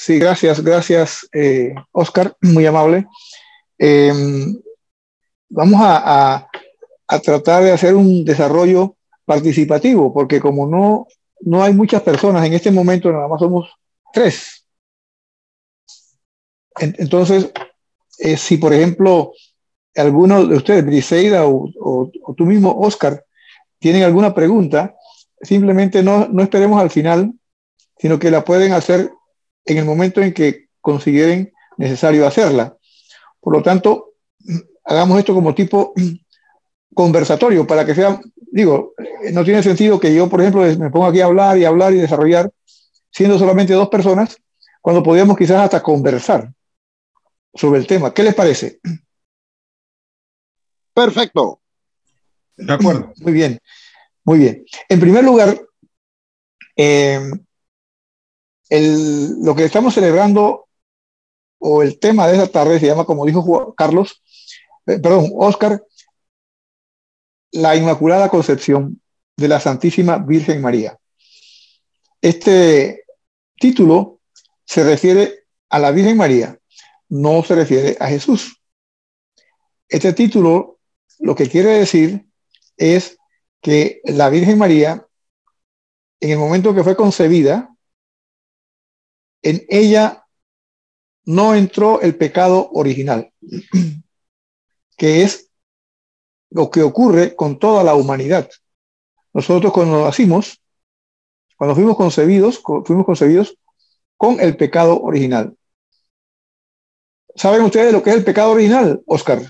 Sí, gracias, Oscar, muy amable. Eh, Vamos a tratar de hacer un desarrollo participativo, porque como no hay muchas personas en este momento, nada más somos tres. Entonces, si por ejemplo alguno de ustedes, Briseida o tú mismo, Oscar, tienen alguna pregunta, simplemente no esperemos al final, sino que la pueden hacer en el momento en que consideren necesario hacerla. Por lo tanto, hagamos esto como tipo conversatorio para que sea, digo, no tiene sentido que yo, por ejemplo, me ponga aquí a hablar y desarrollar, siendo solamente dos personas, cuando podíamos quizás hasta conversar sobre el tema. ¿Qué les parece? Perfecto. De acuerdo. Muy bien, muy bien. En primer lugar, eh, lo que estamos celebrando, o el tema de esta tarde, se llama, como dijo Carlos, perdón, Oscar, la Inmaculada Concepción de la Santísima Virgen María. Este título se refiere a la Virgen María, no se refiere a Jesús. Este título lo que quiere decir es que la Virgen María, en el momento que fue concebida, en ella no entró el pecado original, que es lo que ocurre con toda la humanidad. Nosotros cuando nacimos, cuando fuimos concebidos con el pecado original. ¿Saben ustedes lo que es el pecado original, Oscar?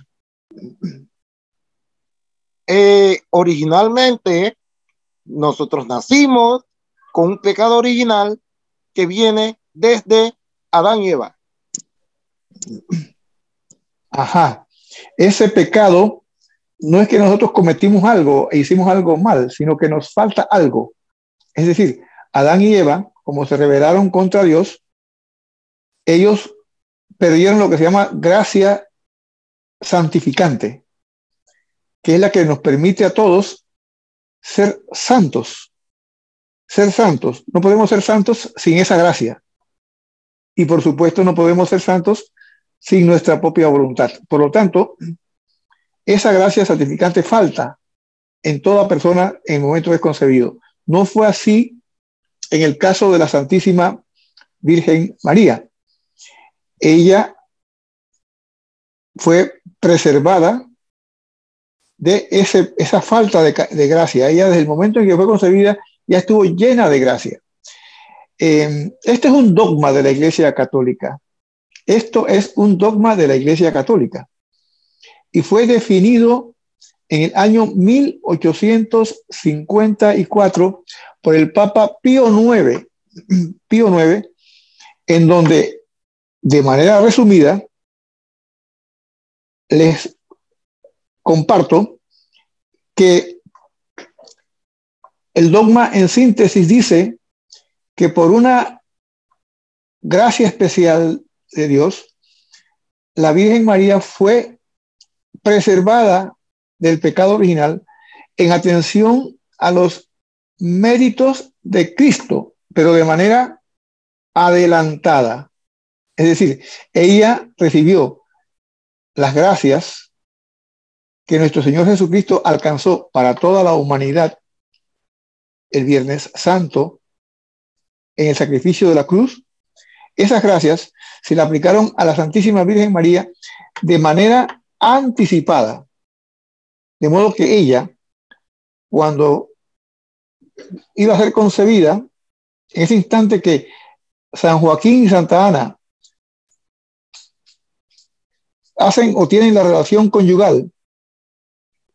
Originalmente, nosotros nacimos con un pecado original que viene desde Adán y Eva. Ajá. Ese pecado no es que nosotros cometimos algo e hicimos algo mal, sino que nos falta algo. Es decir, Adán y Eva, como se rebelaron contra Dios, ellos perdieron lo que se llama gracia santificante, que es la que nos permite a todos ser santos. Ser santos. No podemos ser santos sin esa gracia. Y por supuesto no podemos ser santos sin nuestra propia voluntad. Por lo tanto, esa gracia santificante falta en toda persona en el momento que es concebido. No fue así en el caso de la Santísima Virgen María. Ella fue preservada de esa falta de gracia. Ella desde el momento en que fue concebida ya estuvo llena de gracia. Este es un dogma de la Iglesia Católica. Esto es un dogma de la Iglesia Católica. Y fue definido en el año 1854 por el Papa Pío IX, en donde, de manera resumida, les comparto que el dogma en síntesis dice que por una gracia especial de Dios, la Virgen María fue preservada del pecado original en atención a los méritos de Cristo, pero de manera adelantada. Es decir, ella recibió las gracias que nuestro Señor Jesucristo alcanzó para toda la humanidad el Viernes Santo en el sacrificio de la cruz. Esas gracias se le aplicaron a la Santísima Virgen María de manera anticipada, de modo que ella, cuando iba a ser concebida, en ese instante que San Joaquín y Santa Ana hacen o tienen la relación conyugal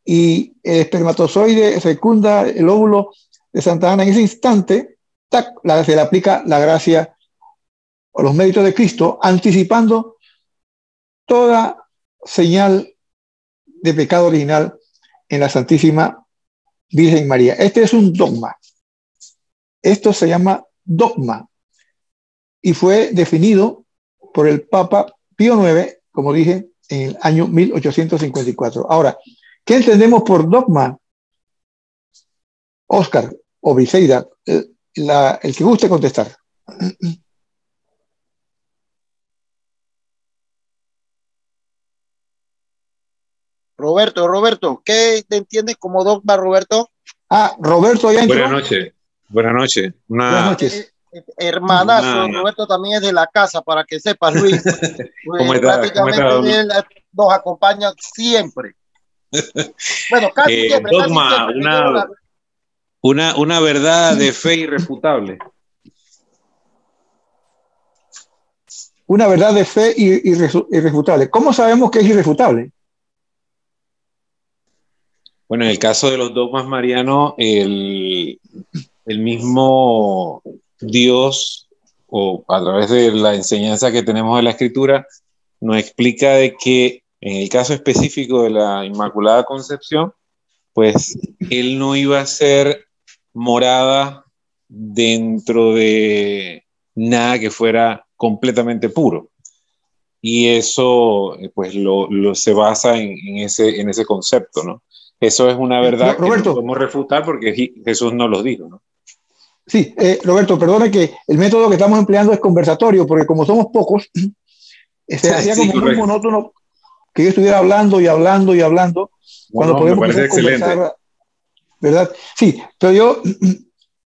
y el espermatozoide fecunda el óvulo de Santa Ana, en ese instante se le aplica la gracia o los méritos de Cristo, anticipando toda señal de pecado original en la Santísima Virgen María. Este es un dogma. Esto se llama dogma y fue definido por el Papa Pío IX, como dije, en el año 1854. Ahora, ¿qué entendemos por dogma? Oscar o Briseida, el que guste contestar. Roberto, ¿qué te entiendes como dogma, Roberto? Roberto ya entró. Buenas noches. Buenas noches. Buenas noches. Hermanazo, Roberto también es de la casa, para que sepas, Luis. ¿Cómo está? Prácticamente él nos acompaña siempre. Bueno, casi siempre, dogma, casi siempre. una verdad de fe irrefutable. Una verdad de fe irrefutable. ¿Cómo sabemos que es irrefutable? Bueno, en el caso de los dogmas marianos, el mismo Dios, o a través de la enseñanza que tenemos de la Escritura, nos explica de que en el caso específico de la Inmaculada Concepción, pues él no iba a ser morada dentro de nada que fuera completamente puro. Y eso pues se basa en ese concepto, ¿no? Eso es una verdad Roberto, que no podemos refutar porque Jesús nos lo dijo, ¿no? Sí, Roberto, perdone que el método que estamos empleando es conversatorio, porque como somos pocos, se hacía como muy monótono que yo estuviera hablando y hablando y hablando, cuando podemos conversar, ¿verdad? Sí, pero yo,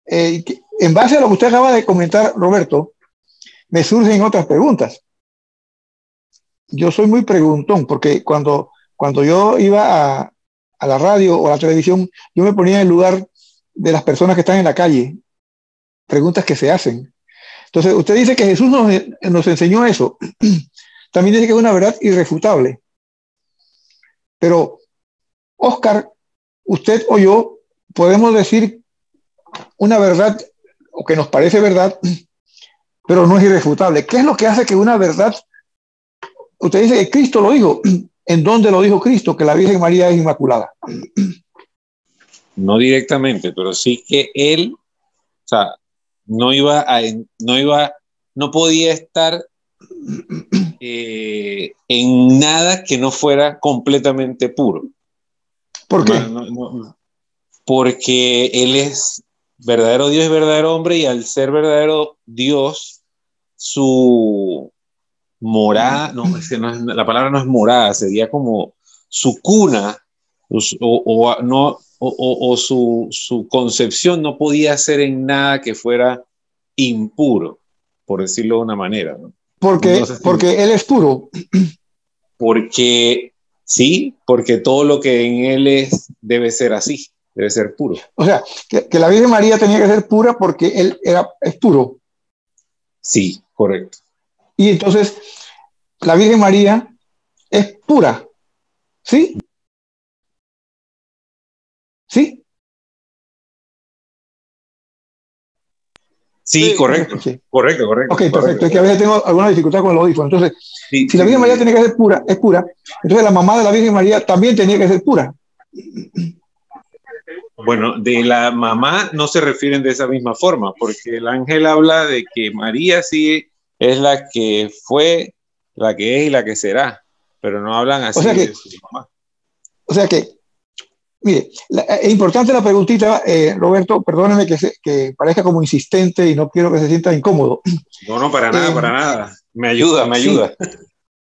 en base a lo que usted acaba de comentar, Roberto, me surgen otras preguntas. Yo soy muy preguntón, porque cuando yo iba a la radio o a la televisión, yo me ponía en el lugar de las personas que están en la calle, preguntas que se hacen. Entonces, usted dice que Jesús nos enseñó eso. También dice que es una verdad irrefutable. Pero, Oscar, usted o yo podemos decir una verdad, o que nos parece verdad, pero no es irrefutable. ¿Qué es lo que hace que una verdad... Usted dice que Cristo lo dijo. ¿En dónde lo dijo Cristo? Que la Virgen María es inmaculada. No directamente, pero sí que él, o sea, no podía estar en nada que no fuera completamente puro. ¿Por qué? Porque él es verdadero Dios y verdadero hombre, y al ser verdadero Dios, su morada, la palabra no es morada, sería como su cuna, o su concepción no podía ser en nada que fuera impuro, por decirlo de una manera, ¿no? Porque él es puro. Porque sí, porque todo lo que en él debe ser así, debe ser puro. O sea, que la Virgen María tenía que ser pura porque él es puro. Sí, correcto. Y entonces, la Virgen María es pura. ¿Sí? ¿Sí? Sí, correcto. Correcto. Ok, perfecto. Es que a veces tengo alguna dificultad con el audífono. Entonces, si la Virgen María tiene que ser pura, es pura. Entonces, la mamá de la Virgen María también tenía que ser pura. Bueno, de la mamá no se refieren de esa misma forma, porque el ángel habla de que María sí es la que fue, la que es y la que será, pero no hablan así de su mamá. O sea que, mire, es importante la preguntita, Roberto, perdóneme que parezca como insistente y no quiero que se sienta incómodo. No, para nada. Me ayuda.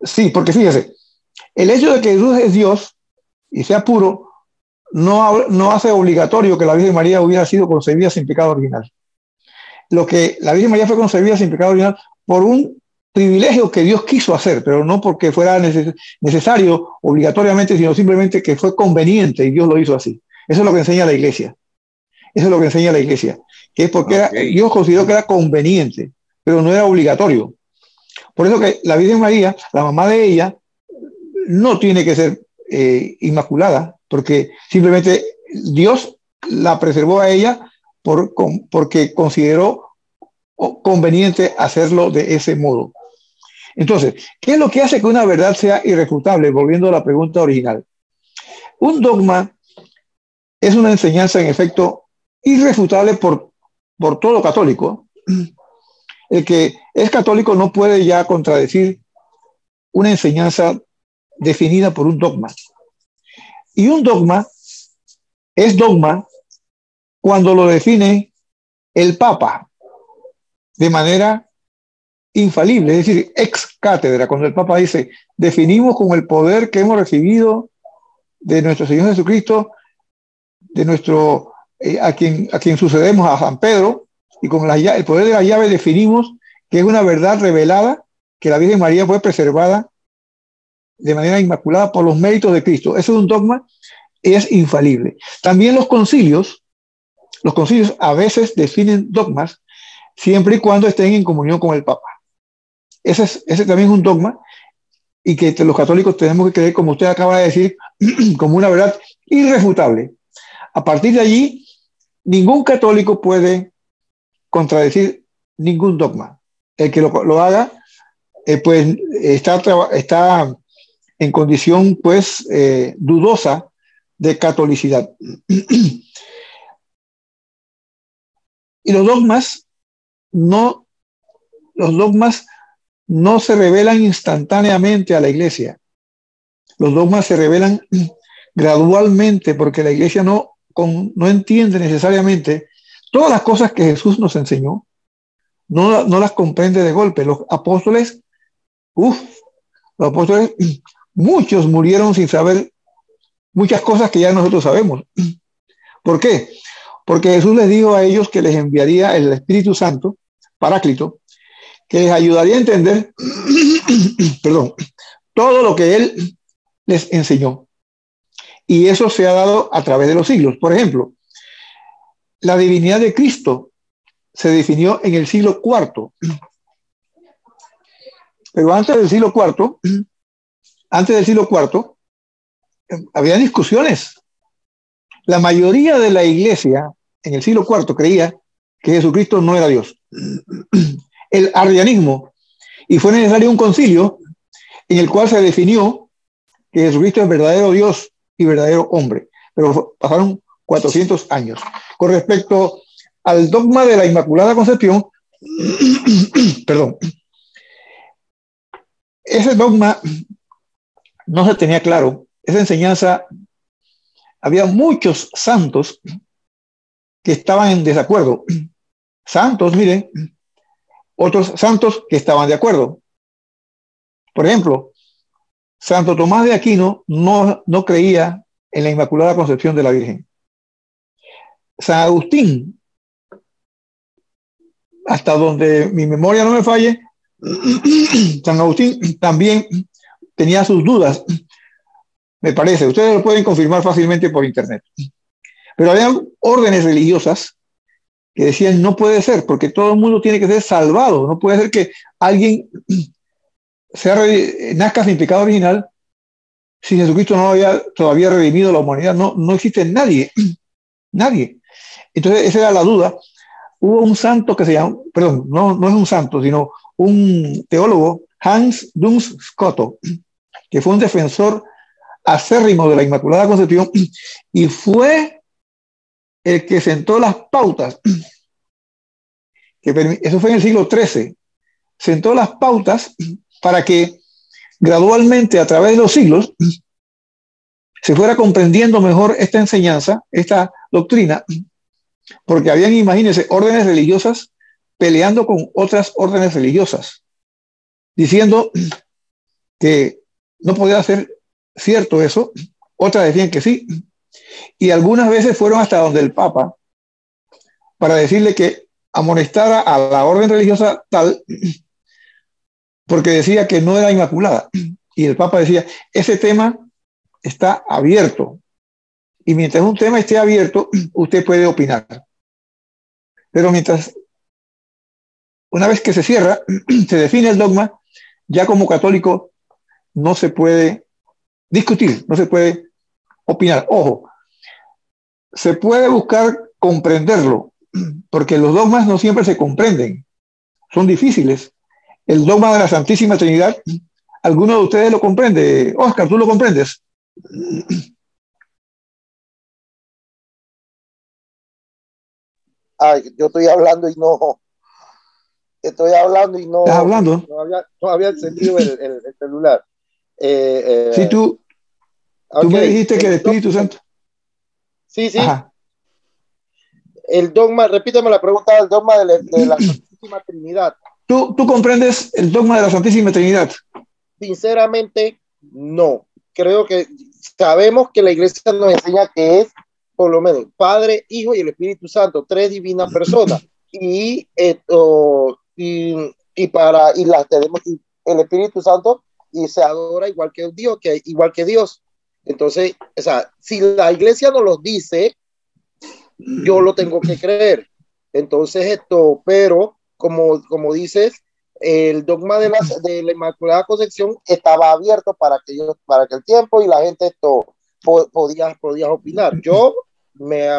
Sí, porque fíjese, el hecho de que Jesús es Dios y sea puro, no hace obligatorio que la Virgen María hubiera sido concebida sin pecado original. Lo que la Virgen María fue concebida sin pecado original por un privilegio que Dios quiso hacer, pero no porque fuera necesario obligatoriamente, sino simplemente que fue conveniente y Dios lo hizo así. Eso es lo que enseña la Iglesia. Que es porque Dios consideró que era conveniente, pero no era obligatorio. Por eso que la Virgen María, la mamá de ella, no tiene que ser inmaculada, porque simplemente Dios la preservó a ella porque consideró conveniente hacerlo de ese modo. Entonces, ¿qué es lo que hace que una verdad sea irrefutable? Volviendo a la pregunta original. Un dogma es una enseñanza, en efecto, irrefutable por todo católico. El que es católico no puede ya contradecir una enseñanza definida por un dogma. Y un dogma es dogma cuando lo define el Papa de manera infalible, es decir, ex cátedra, cuando el Papa dice, definimos con el poder que hemos recibido de nuestro Señor Jesucristo, de nuestro, a quien sucedemos a San Pedro, y con el poder de la llave definimos que es una verdad revelada, que la Virgen María fue preservada de manera inmaculada por los méritos de Cristo. Eso es un dogma, es infalible. También los concilios a veces definen dogmas siempre y cuando estén en comunión con el Papa. Ese también es un dogma y que los católicos tenemos que creer, como usted acaba de decir, como una verdad irrefutable. A partir de allí, ningún católico puede contradecir ningún dogma. El que lo haga, pues está en condición, pues, dudosa de catolicidad. Y los dogmas no se revelan instantáneamente a la iglesia. Los dogmas se revelan gradualmente porque la iglesia no entiende necesariamente todas las cosas que Jesús nos enseñó, no las comprende de golpe. Los apóstoles, muchos murieron sin saber muchas cosas que ya nosotros sabemos. ¿Por qué? Porque Jesús les dijo a ellos que les enviaría el Espíritu Santo, Paráclito, que les ayudaría a entender todo lo que Él les enseñó. Y eso se ha dado a través de los siglos. Por ejemplo, la divinidad de Cristo se definió en el siglo IV. Pero antes del siglo IV, había discusiones. La mayoría de la iglesia en el siglo IV creía que Jesucristo no era Dios. El arrianismo. Y fue necesario un concilio en el cual se definió que Jesucristo es verdadero Dios y verdadero hombre. Pero pasaron 400 años. Con respecto al dogma de la Inmaculada Concepción, ese dogma no se tenía claro. Esa enseñanza, había muchos santos que estaban en desacuerdo. Santos, miren, otros santos que estaban de acuerdo. Por ejemplo, Santo Tomás de Aquino no creía en la Inmaculada Concepción de la Virgen. San Agustín, hasta donde mi memoria no me falle, San Agustín también tenía sus dudas, me parece. Ustedes lo pueden confirmar fácilmente por internet. Pero había órdenes religiosas que decían no puede ser, porque todo el mundo tiene que ser salvado. No puede ser que alguien nazca sin pecado original si Jesucristo no había todavía redimido la humanidad. No existe nadie. Entonces esa era la duda. Hubo un santo que se llama, perdón, no es un santo, sino un teólogo, Hans Duns Scoto, que fue un defensor acérrimo de la Inmaculada Concepción y fue el que sentó las pautas, eso fue en el siglo XIII, sentó las pautas para que gradualmente a través de los siglos se fuera comprendiendo mejor esta enseñanza, esta doctrina, porque habían, imagínense, órdenes religiosas peleando con otras órdenes religiosas, diciendo que no podía ser cierto eso, otras decían que sí, y algunas veces fueron hasta donde el Papa para decirle que amonestara a la orden religiosa tal, porque decía que no era inmaculada, y el Papa decía, ese tema está abierto, y mientras un tema esté abierto, usted puede opinar. Pero una vez que se cierra, se define el dogma, ya como católico no se puede discutir, no se puede opinar. Ojo, se puede buscar comprenderlo, porque los dogmas no siempre se comprenden, son difíciles. El dogma de la Santísima Trinidad, ¿alguno de ustedes lo comprende? Oscar, ¿tú lo comprendes? Ay, yo estoy hablando y no. Estoy hablando y no. ¿Estás hablando? No había encendido el celular. Sí, tú me dijiste que el Espíritu Santo. Sí. Ajá. El dogma, repíteme la pregunta, el dogma de la Santísima Trinidad. ¿Tú comprendes el dogma de la Santísima Trinidad? Sinceramente, no. Creo que sabemos que la iglesia nos enseña que es, por lo menos, Padre, Hijo y el Espíritu Santo, tres divinas personas. Y las tenemos, y el Espíritu Santo, y se adora igual que Dios, igual que Dios. Entonces, o sea, si la iglesia nos lo dice, yo lo tengo que creer. Entonces, pero como dices, el dogma de la Inmaculada Concepción estaba abierto para que el tiempo y la gente podía opinar. Yo me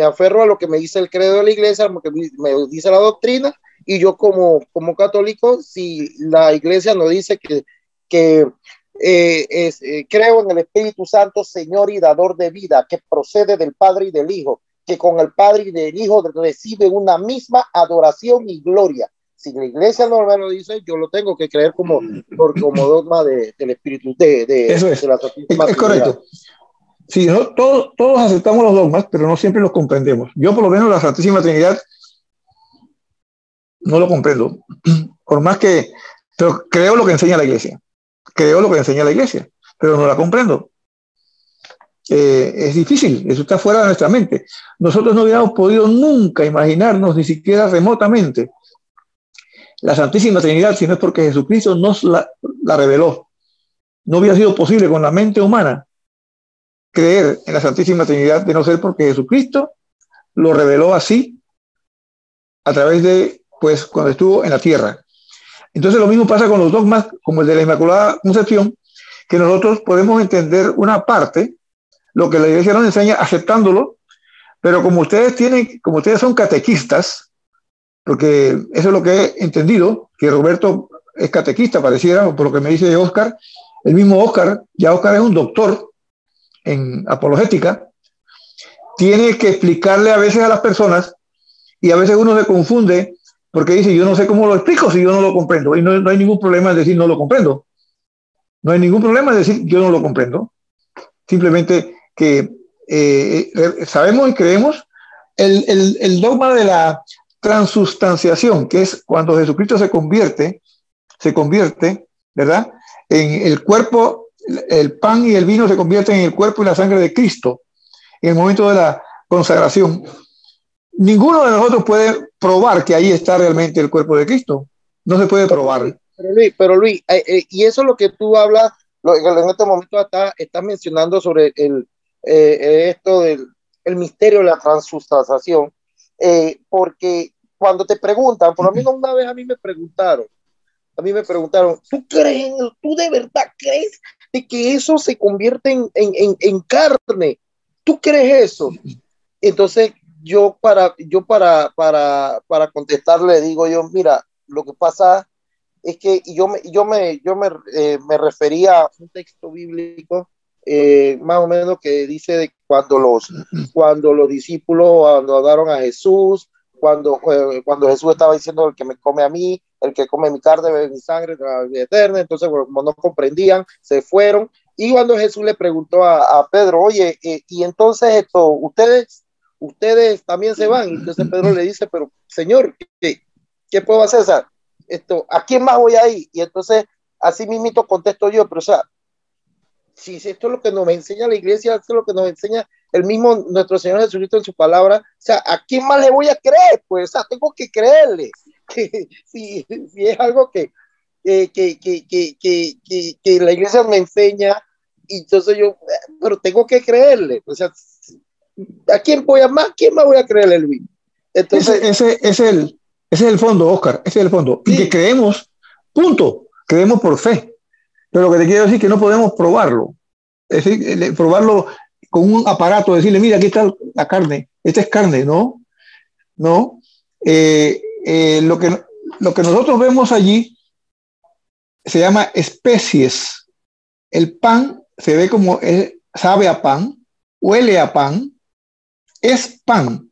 aferro a lo que me dice el credo de la iglesia, lo que me dice la doctrina, y yo como católico, si la iglesia nos dice que creo en el Espíritu Santo, Señor y dador de vida, que procede del Padre y del Hijo, que con el Padre y del Hijo recibe una misma adoración y gloria. Si la iglesia no me lo dice, yo lo tengo que creer como dogma del Espíritu Eso es. de la es correcto. Sí, ¿no? Todos aceptamos los dogmas, pero no siempre los comprendemos. Yo, por lo menos, la Santísima Trinidad no lo comprendo. Por más que, pero creo lo que enseña la iglesia. Creo lo que enseña la iglesia, pero no la comprendo. Es difícil, eso está fuera de nuestra mente. Nosotros no hubiéramos podido nunca imaginarnos, ni siquiera remotamente, la Santísima Trinidad, si no es porque Jesucristo nos la reveló. No hubiera sido posible con la mente humana creer en la Santísima Trinidad, de no ser porque Jesucristo lo reveló así a través de, pues, cuando estuvo en la tierra. Entonces lo mismo pasa con los dogmas como el de la Inmaculada Concepción, que nosotros podemos entender una parte, lo que la iglesia nos enseña, aceptándolo, pero como ustedes son catequistas, porque eso es lo que he entendido, que Roberto es catequista, pareciera, por lo que me dice Oscar, el mismo Oscar, ya Oscar es un doctor en apologética, tiene que explicarle a veces a las personas, y a veces uno se confunde porque dice, yo no sé cómo lo explico si yo no lo comprendo, y no hay ningún problema en decir no lo comprendo, no hay ningún problema en decir yo no lo comprendo, simplemente que sabemos y creemos el dogma de la transustanciación, que es cuando Jesucristo se convierte, ¿verdad? En el cuerpo, el pan y el vino se convierten en el cuerpo y la sangre de Cristo en el momento de la consagración. Ninguno de nosotros puede probar que ahí está realmente el cuerpo de Cristo. No se puede probar. Pero Luis, y eso es lo que tú hablas, en este momento estás mencionando sobre esto del el misterio de la transustanciación, porque cuando te preguntan, por lo menos una vez a mí me preguntaron, ¿tú de verdad crees de que eso se convierte en carne? ¿Tú crees eso? Entonces yo para contestarle digo yo, mira, lo que pasa es que me refería a un texto bíblico más o menos que dice de cuando los discípulos adoraron a Jesús, cuando Jesús estaba diciendo el que me come a mí, el que come mi carne bebe mi sangre, la vida eterna. Entonces, bueno, como no comprendían, se fueron. Y cuando Jesús le preguntó a Pedro, oye, y entonces ustedes también se van. Entonces Pedro le dice, pero Señor, ¿qué puedo hacer? O sea, ¿a quién más voy a ir? Y entonces, así mismito contesto yo, pero o sea, si esto es lo que nos enseña la iglesia, esto es lo que nos enseña el mismo nuestro Señor Jesucristo en su palabra, o sea, ¿a quién más le voy a creer? Pues, o sea, tengo que creerle. si es algo que la iglesia me enseña, y entonces yo, pero tengo que creerle. O sea, ¿a quién voy a más? ¿Quién más voy a creerle, Luis? Entonces, ese es el fondo, Oscar, ese es el fondo. Sí. Y que creemos, punto, creemos por fe. Pero lo que te quiero decir es que no podemos probarlo. Es decir, probarlo con un aparato, decirle, mira, aquí está la carne, esta es carne, ¿no? No. Lo que nosotros vemos allí se llama especies. El pan se ve como sabe a pan, huele a pan, es pan.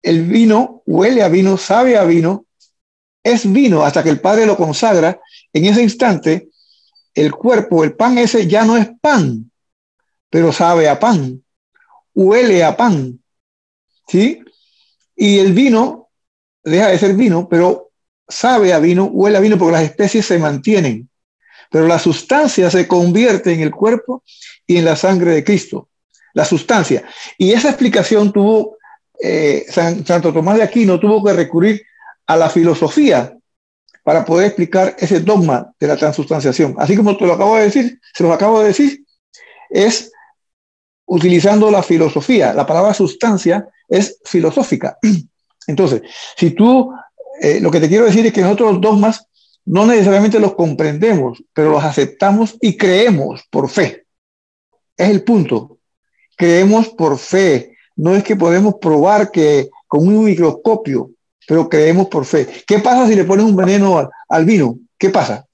El vino huele a vino, sabe a vino, es vino hasta que el Padre lo consagra. En ese instante, el cuerpo, el pan ese ya no es pan, pero sabe a pan, huele a pan, ¿sí? Y el vino deja de ser vino, pero sabe a vino, huele a vino, porque las especies se mantienen. pero la sustancia se convierte en el cuerpo y en la sangre de Cristo. La sustancia. Y esa explicación tuvo, Santo Tomás de Aquino tuvo que recurrir a la filosofía para poder explicar ese dogma de la transustanciación. Así como te lo acabo de decir, se los acabo de decir, es utilizando la filosofía. La palabra sustancia es filosófica. Entonces, si tú, lo que te quiero decir es que nosotros los dogmas no necesariamente los comprendemos, pero los aceptamos y creemos por fe. Es el punto. Creemos por fe. No es que podemos probar que con un microscopio, pero creemos por fe. ¿Qué pasa si le pones un veneno al vino? ¿Qué pasa?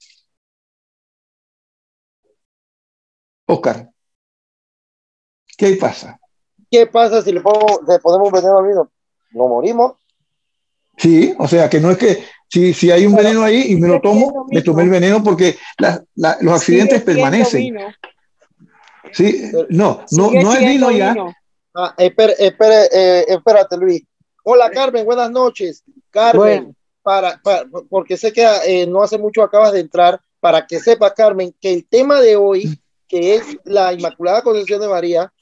Oscar, ¿qué pasa? ¿Qué pasa si le ponemos veneno al vino? ¿No morimos? Sí, o sea, que no es que si hay un veneno ahí y me lo tomo, me tomé el veneno porque los accidentes permanecen. Sí, no es vino ya. Espérate, Luis. Hola, Carmen, buenas noches. Carmen, bueno. Porque sé que no hace mucho acabas de entrar, para que sepa, Carmen, que el tema de hoy, que es la Inmaculada Concepción de María,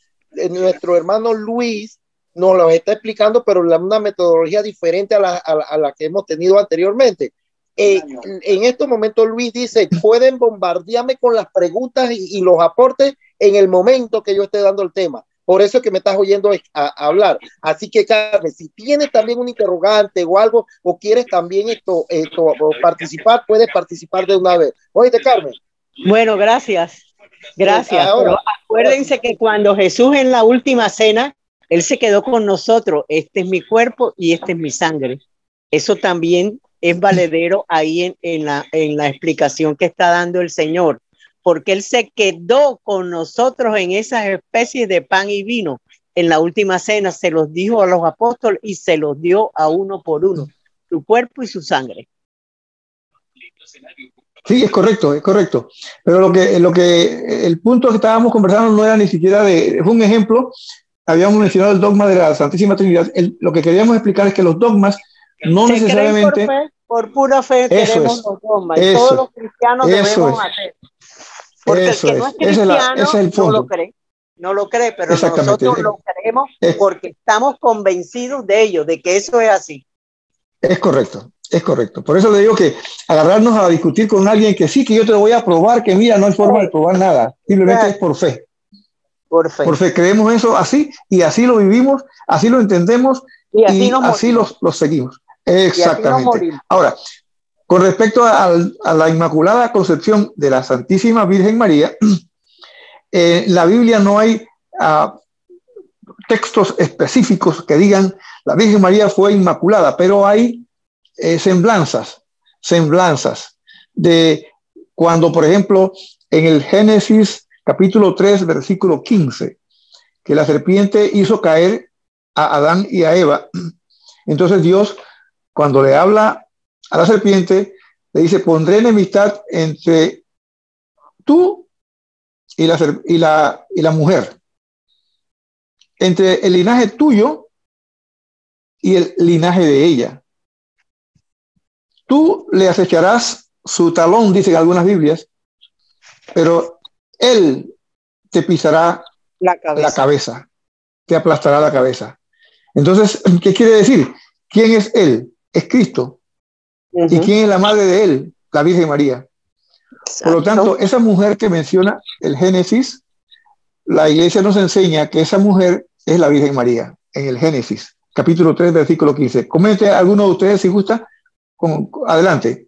nuestro hermano Luis nos lo está explicando, pero una metodología diferente a la que hemos tenido anteriormente. En estos momentos Luis dice, pueden bombardearme con las preguntas y los aportes en el momento que yo esté dando el tema. Por eso es que me estás oyendo a hablar. Así que, Carmen, si tienes también un interrogante o algo, o quieres también participar, puedes participar de una vez. Oíste, Carmen. Bueno, gracias. Gracias. Ahora, pero acuérdense que cuando Jesús en la última cena, Él se quedó con nosotros. Este es mi cuerpo y este es mi sangre. Eso también es valedero ahí en la explicación que está dando el Señor, porque Él se quedó con nosotros en esas especies de pan y vino. En la última cena se los dijo a los apóstoles y se los dio a uno por uno, su cuerpo y su sangre. Sí, es correcto. Pero el punto que estábamos conversando no era ni siquiera fue un ejemplo. Habíamos mencionado el dogma de la Santísima Trinidad. Lo que queríamos explicar es que los dogmas no necesariamente... Por pura fe queremos los dogmas. Y todos los cristianos debemos hacer. Porque el que no es cristiano no lo cree, pero nosotros lo creemos porque estamos convencidos de ello, de que eso es así. Es correcto. Por eso le digo que agarrarnos a discutir con alguien que sí, que yo te lo voy a probar, que mira, no hay forma de probar nada, simplemente es por fe. Por fe creemos eso así, y así lo vivimos, así lo entendemos, y así los seguimos. Exactamente. Ahora, con respecto a la Inmaculada Concepción de la Santísima Virgen María, en la Biblia no hay textos específicos que digan la Virgen María fue inmaculada, pero hay semblanzas de cuando, por ejemplo, en el Génesis capítulo 3, versículo 15, que la serpiente hizo caer a Adán y a Eva. Entonces Dios, cuando le habla a la serpiente, le dice, pondré enemistad entre tú y la mujer, entre el linaje tuyo y el linaje de ella. Tú le acecharás su talón, dicen algunas Biblias, pero él te pisará la cabeza, te aplastará la cabeza. Entonces, ¿qué quiere decir? ¿Quién es él? Es Cristo. ¿Y quién es la madre de él? La Virgen María. Exacto. Por lo tanto, esa mujer que menciona el Génesis, la iglesia nos enseña que esa mujer es la Virgen María, en el Génesis, capítulo 3, versículo 15. Comente alguno de ustedes si gusta. Adelante.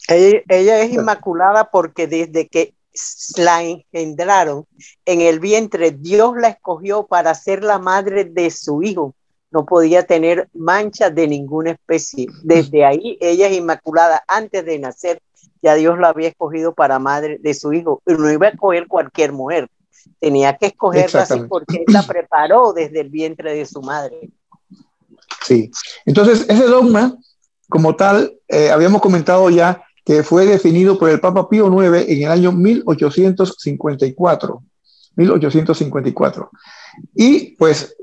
Ella es inmaculada porque desde que la engendraron en el vientre, Dios la escogió para ser la madre de su hijo. No podía tener mancha de ninguna especie. Desde ahí ella es inmaculada. Antes de nacer, ya Dios la había escogido para madre de su hijo. Y no iba a escoger cualquier mujer. Tenía que escogerla así porque él la preparó desde el vientre de su madre. Sí. Entonces, ese dogma, como tal, habíamos comentado ya que fue definido por el Papa Pío IX en el año 1854. Y pues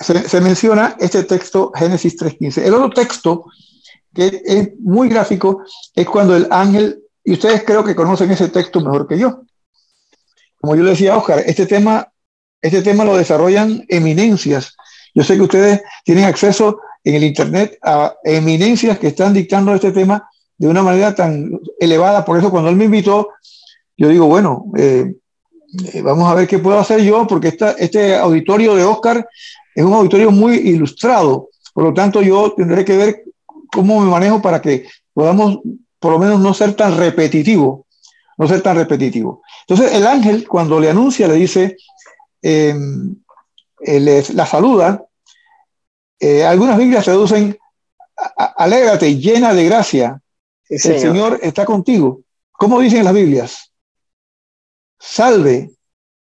se menciona este texto, Génesis 3.15. El otro texto que es muy gráfico, es cuando el ángel, y ustedes creo que conocen ese texto mejor que yo. Como yo le decía a Oscar, este tema lo desarrollan eminencias. Yo sé que ustedes tienen acceso en el Internet a eminencias que están dictando este tema de una manera tan elevada. Por eso cuando él me invitó, yo digo, bueno, vamos a ver qué puedo hacer yo, porque este auditorio de Oscar es un auditorio muy ilustrado. Por lo tanto, yo tendré que ver cómo me manejo para que podamos, por lo menos, no ser tan repetitivo. No ser tan repetitivo. Entonces, el ángel, cuando le anuncia, le dice, la saluda. Algunas Biblias traducen, alégrate, llena de gracia. Sí, El señor. Señor está contigo. ¿Cómo dicen las Biblias? Salve,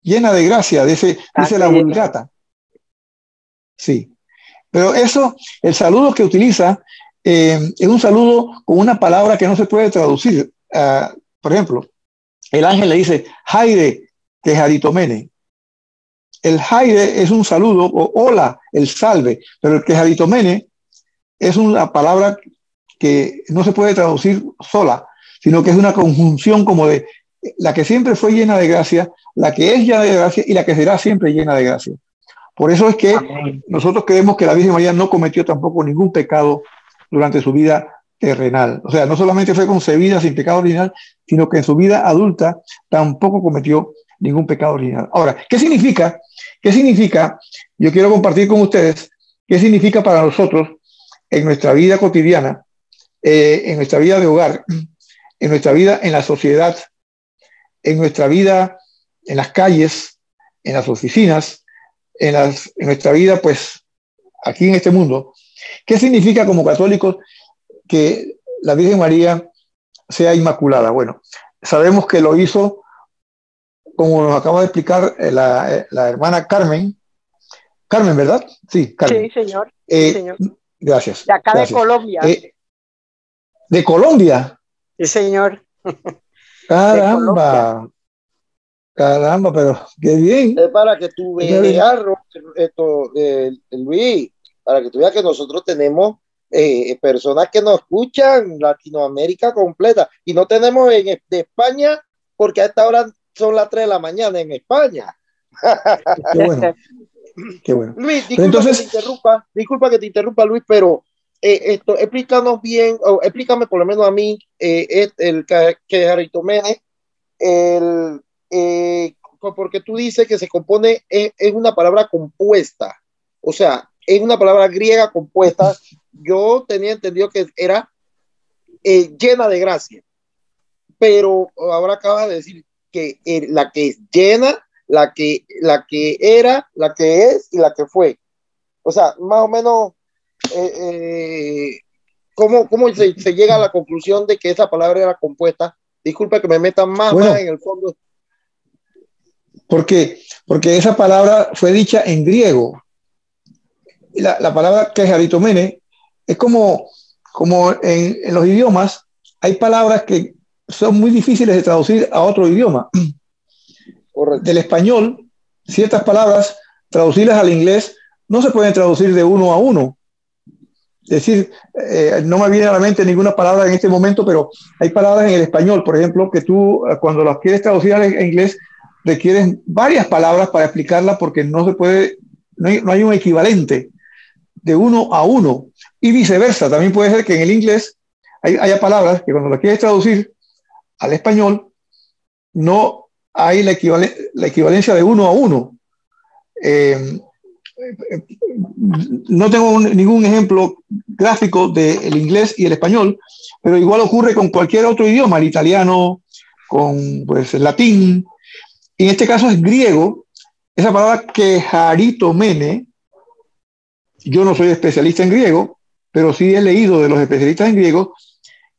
llena de gracia, dice la Vulgata. Sí. Pero eso, el saludo que utiliza, es un saludo con una palabra que no se puede traducir. Por ejemplo, el ángel le dice, Jaire, que jaritomene. El Jaire es un saludo, o hola, el salve, pero el que jaritomene es una palabra que no se puede traducir sola, sino que es una conjunción como de la que siempre fue llena de gracia, la que es llena de gracia y la que será siempre llena de gracia. Por eso es que Amén. nosotros creemos que la Virgen María no cometió tampoco ningún pecado durante su vida terrenal. O sea, no solamente fue concebida sin pecado original, sino que en su vida adulta tampoco cometió ningún pecado original. Ahora, ¿qué significa? ¿Qué significa? Yo quiero compartir con ustedes qué significa para nosotros en nuestra vida cotidiana, en nuestra vida de hogar, en nuestra vida en la sociedad, en nuestra vida en las calles, en las oficinas, en nuestra vida, pues, aquí en este mundo. ¿Qué significa como católicos que la Virgen María sea inmaculada? Bueno, sabemos que lo hizo, como nos acaba de explicar la hermana Carmen. Carmen, ¿verdad? Sí, Carmen. Sí, señor. Sí, señor. Gracias. De acá gracias. de Colombia. ¿De Colombia? Sí, señor. Caramba. Caramba, pero qué bien. Es para que tú veas, Luis, para que tú veas que nosotros tenemos personas que nos escuchan, Latinoamérica completa, y no tenemos de España, porque a esta hora son las 3 de la mañana en España. Qué bueno. Qué bueno. Luis, disculpa que te interrumpa, Luis, pero explícanos bien, o explícame por lo menos a mí, el que jaritomene, porque tú dices que se compone, es una palabra compuesta, o sea, es una palabra griega compuesta. Yo tenía entendido que era llena de gracia, pero ahora acabas de decir que la que es llena, la que era, la que es y la que fue. O sea, más o menos, ¿cómo se llega a la conclusión de que esa palabra era compuesta? Disculpa que me meta más en el fondo. Porque esa palabra fue dicha en griego. La palabra que es jaritomene es como en los idiomas hay palabras que son muy difíciles de traducir a otro idioma. Correcto. Del español, ciertas palabras, traducirlas al inglés, no se pueden traducir de uno a uno. Es decir, no me viene a la mente ninguna palabra en este momento, pero hay palabras en el español, por ejemplo, que tú cuando las quieres traducir al inglés, requieres varias palabras para explicarlas porque no se puede, no hay un equivalente de uno a uno. Y viceversa, también puede ser que en el inglés haya palabras que cuando las quieres traducir al español, no hay la equivalencia de uno a uno. No tengo ningún ejemplo gráfico del inglés y el español, pero igual ocurre con cualquier otro idioma, el italiano, con pues, el latín. Y en este caso es griego. Esa palabra que jaritomene, yo no soy especialista en griego, pero sí he leído de los especialistas en griego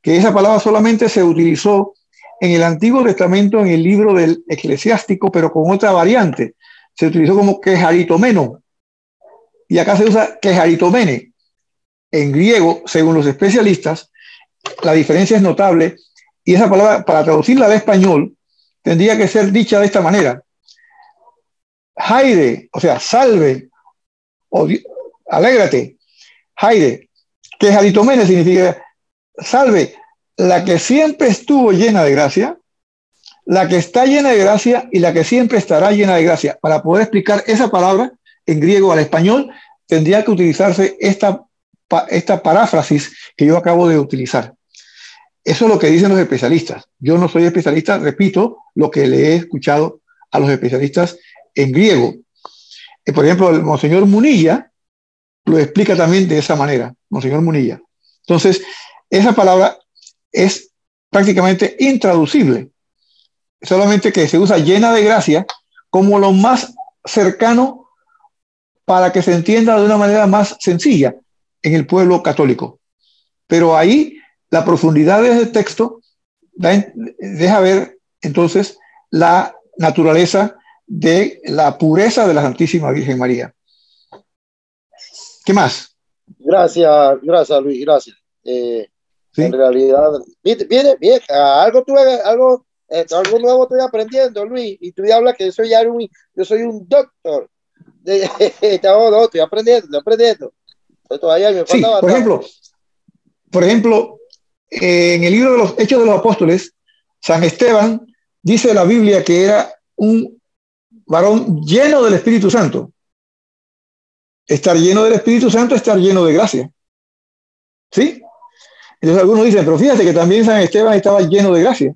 que esa palabra solamente se utilizó en el Antiguo Testamento, en el libro del Eclesiástico, pero con otra variante. Se utilizó como quejaritomeno. Y acá se usa quejaritomene. En griego, según los especialistas, la diferencia es notable. Y esa palabra, para traducirla al español, tendría que ser dicha de esta manera. Jaire, o sea, salve, o alégrate. Jaire, quejaritomene significa salve la que siempre estuvo llena de gracia, la que está llena de gracia y la que siempre estará llena de gracia. Para poder explicar esa palabra en griego al español, tendría que utilizarse esta paráfrasis que yo acabo de utilizar. Eso es lo que dicen los especialistas. Yo no soy especialista, repito lo que le he escuchado a los especialistas en griego. Por ejemplo, el Monseñor Munilla lo explica también de esa manera, Monseñor Munilla. Entonces, esa palabra es prácticamente intraducible, solamente que se usa llena de gracia como lo más cercano para que se entienda de una manera más sencilla en el pueblo católico. Pero ahí la profundidad de ese texto deja ver entonces la naturaleza de la pureza de la Santísima Virgen María. ¿Qué más? Gracias Luis, gracias. ¿Sí? En realidad, bien, algo nuevo estoy aprendiendo, Luis, y tú hablas que yo soy un doctor. No, estoy aprendiendo. Todavía me falta bastante. Por ejemplo, en el libro de los Hechos de los Apóstoles, San Esteban dice de la Biblia que era un varón lleno del Espíritu Santo. Estar lleno del Espíritu Santo, estar lleno de gracia. ¿Sí? Entonces algunos dicen, pero fíjate que también San Esteban estaba lleno de gracia.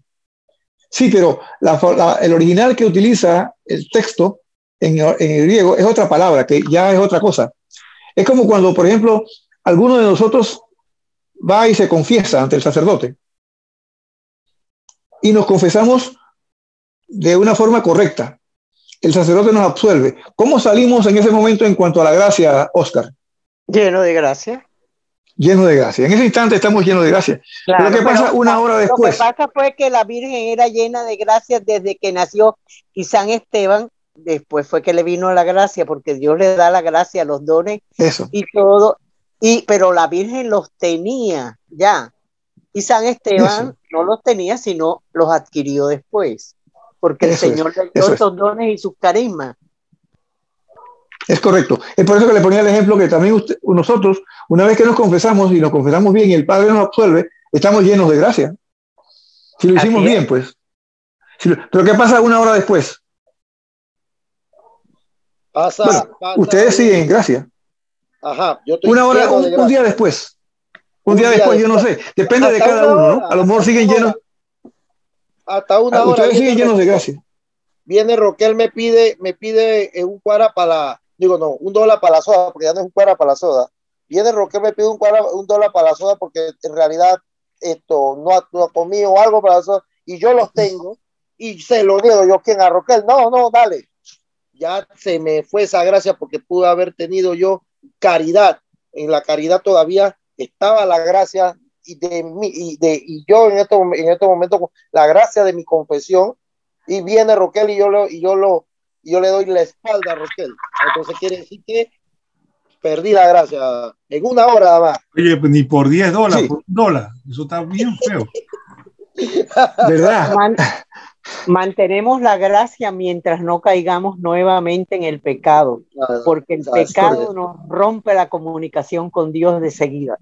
Sí, pero el original que utiliza el texto en el griego es otra palabra, que ya es otra cosa. Es como cuando, por ejemplo, alguno de nosotros va y se confiesa ante el sacerdote. Y nos confesamos de una forma correcta. El sacerdote nos absuelve. ¿Cómo salimos en ese momento en cuanto a la gracia, Oscar? Lleno de gracia. Lleno de gracia. En ese instante estamos llenos de gracia. Claro, pero ¿qué pasa una hora después? Lo que pasa fue que la Virgen era llena de gracia desde que nació, y San Esteban después fue que le vino la gracia, porque Dios le da la gracia, los dones. Eso. Y todo. Pero la Virgen los tenía ya. Y San Esteban no los tenía, sino los adquirió después. Porque el Señor le dio esos dones y sus carismas. Es correcto. Es por eso que le ponía el ejemplo que también nosotros, una vez que nos confesamos y nos confesamos bien y el Padre nos absuelve, estamos llenos de gracia. Si lo hicimos bien, pues. Pero ¿qué pasa una hora después? Ustedes siguen en gracia. Ajá. Una hora, un día después. Un día después, yo no sé. Depende de cada uno, ¿no? A lo mejor siguen llenos. Hasta una hora. Ustedes siguen llenos de gracia. Viene Roquel, me pide un cuara para un dólar para la soda, porque ya no es un cuara para la soda. Viene Roquel, me pide un dólar para la soda, porque en realidad esto no ha comido algo para la soda, y yo los tengo, y se lo niego. Yo, ¿quién? A Roquel. No, dale. Ya se me fue esa gracia, porque pude haber tenido yo caridad. En la caridad todavía estaba la gracia, y yo en este momento la gracia de mi confesión. Y viene Roquel y yo le doy la espalda a Roquel. Entonces quiere decir que perdí la gracia en una hora nada más. Oye, pues ni por $10, sí. Por $1. Eso está bien feo. ¿Verdad? Mantenemos la gracia mientras no caigamos nuevamente en el pecado, porque el pecado nos rompe la comunicación con Dios enseguida.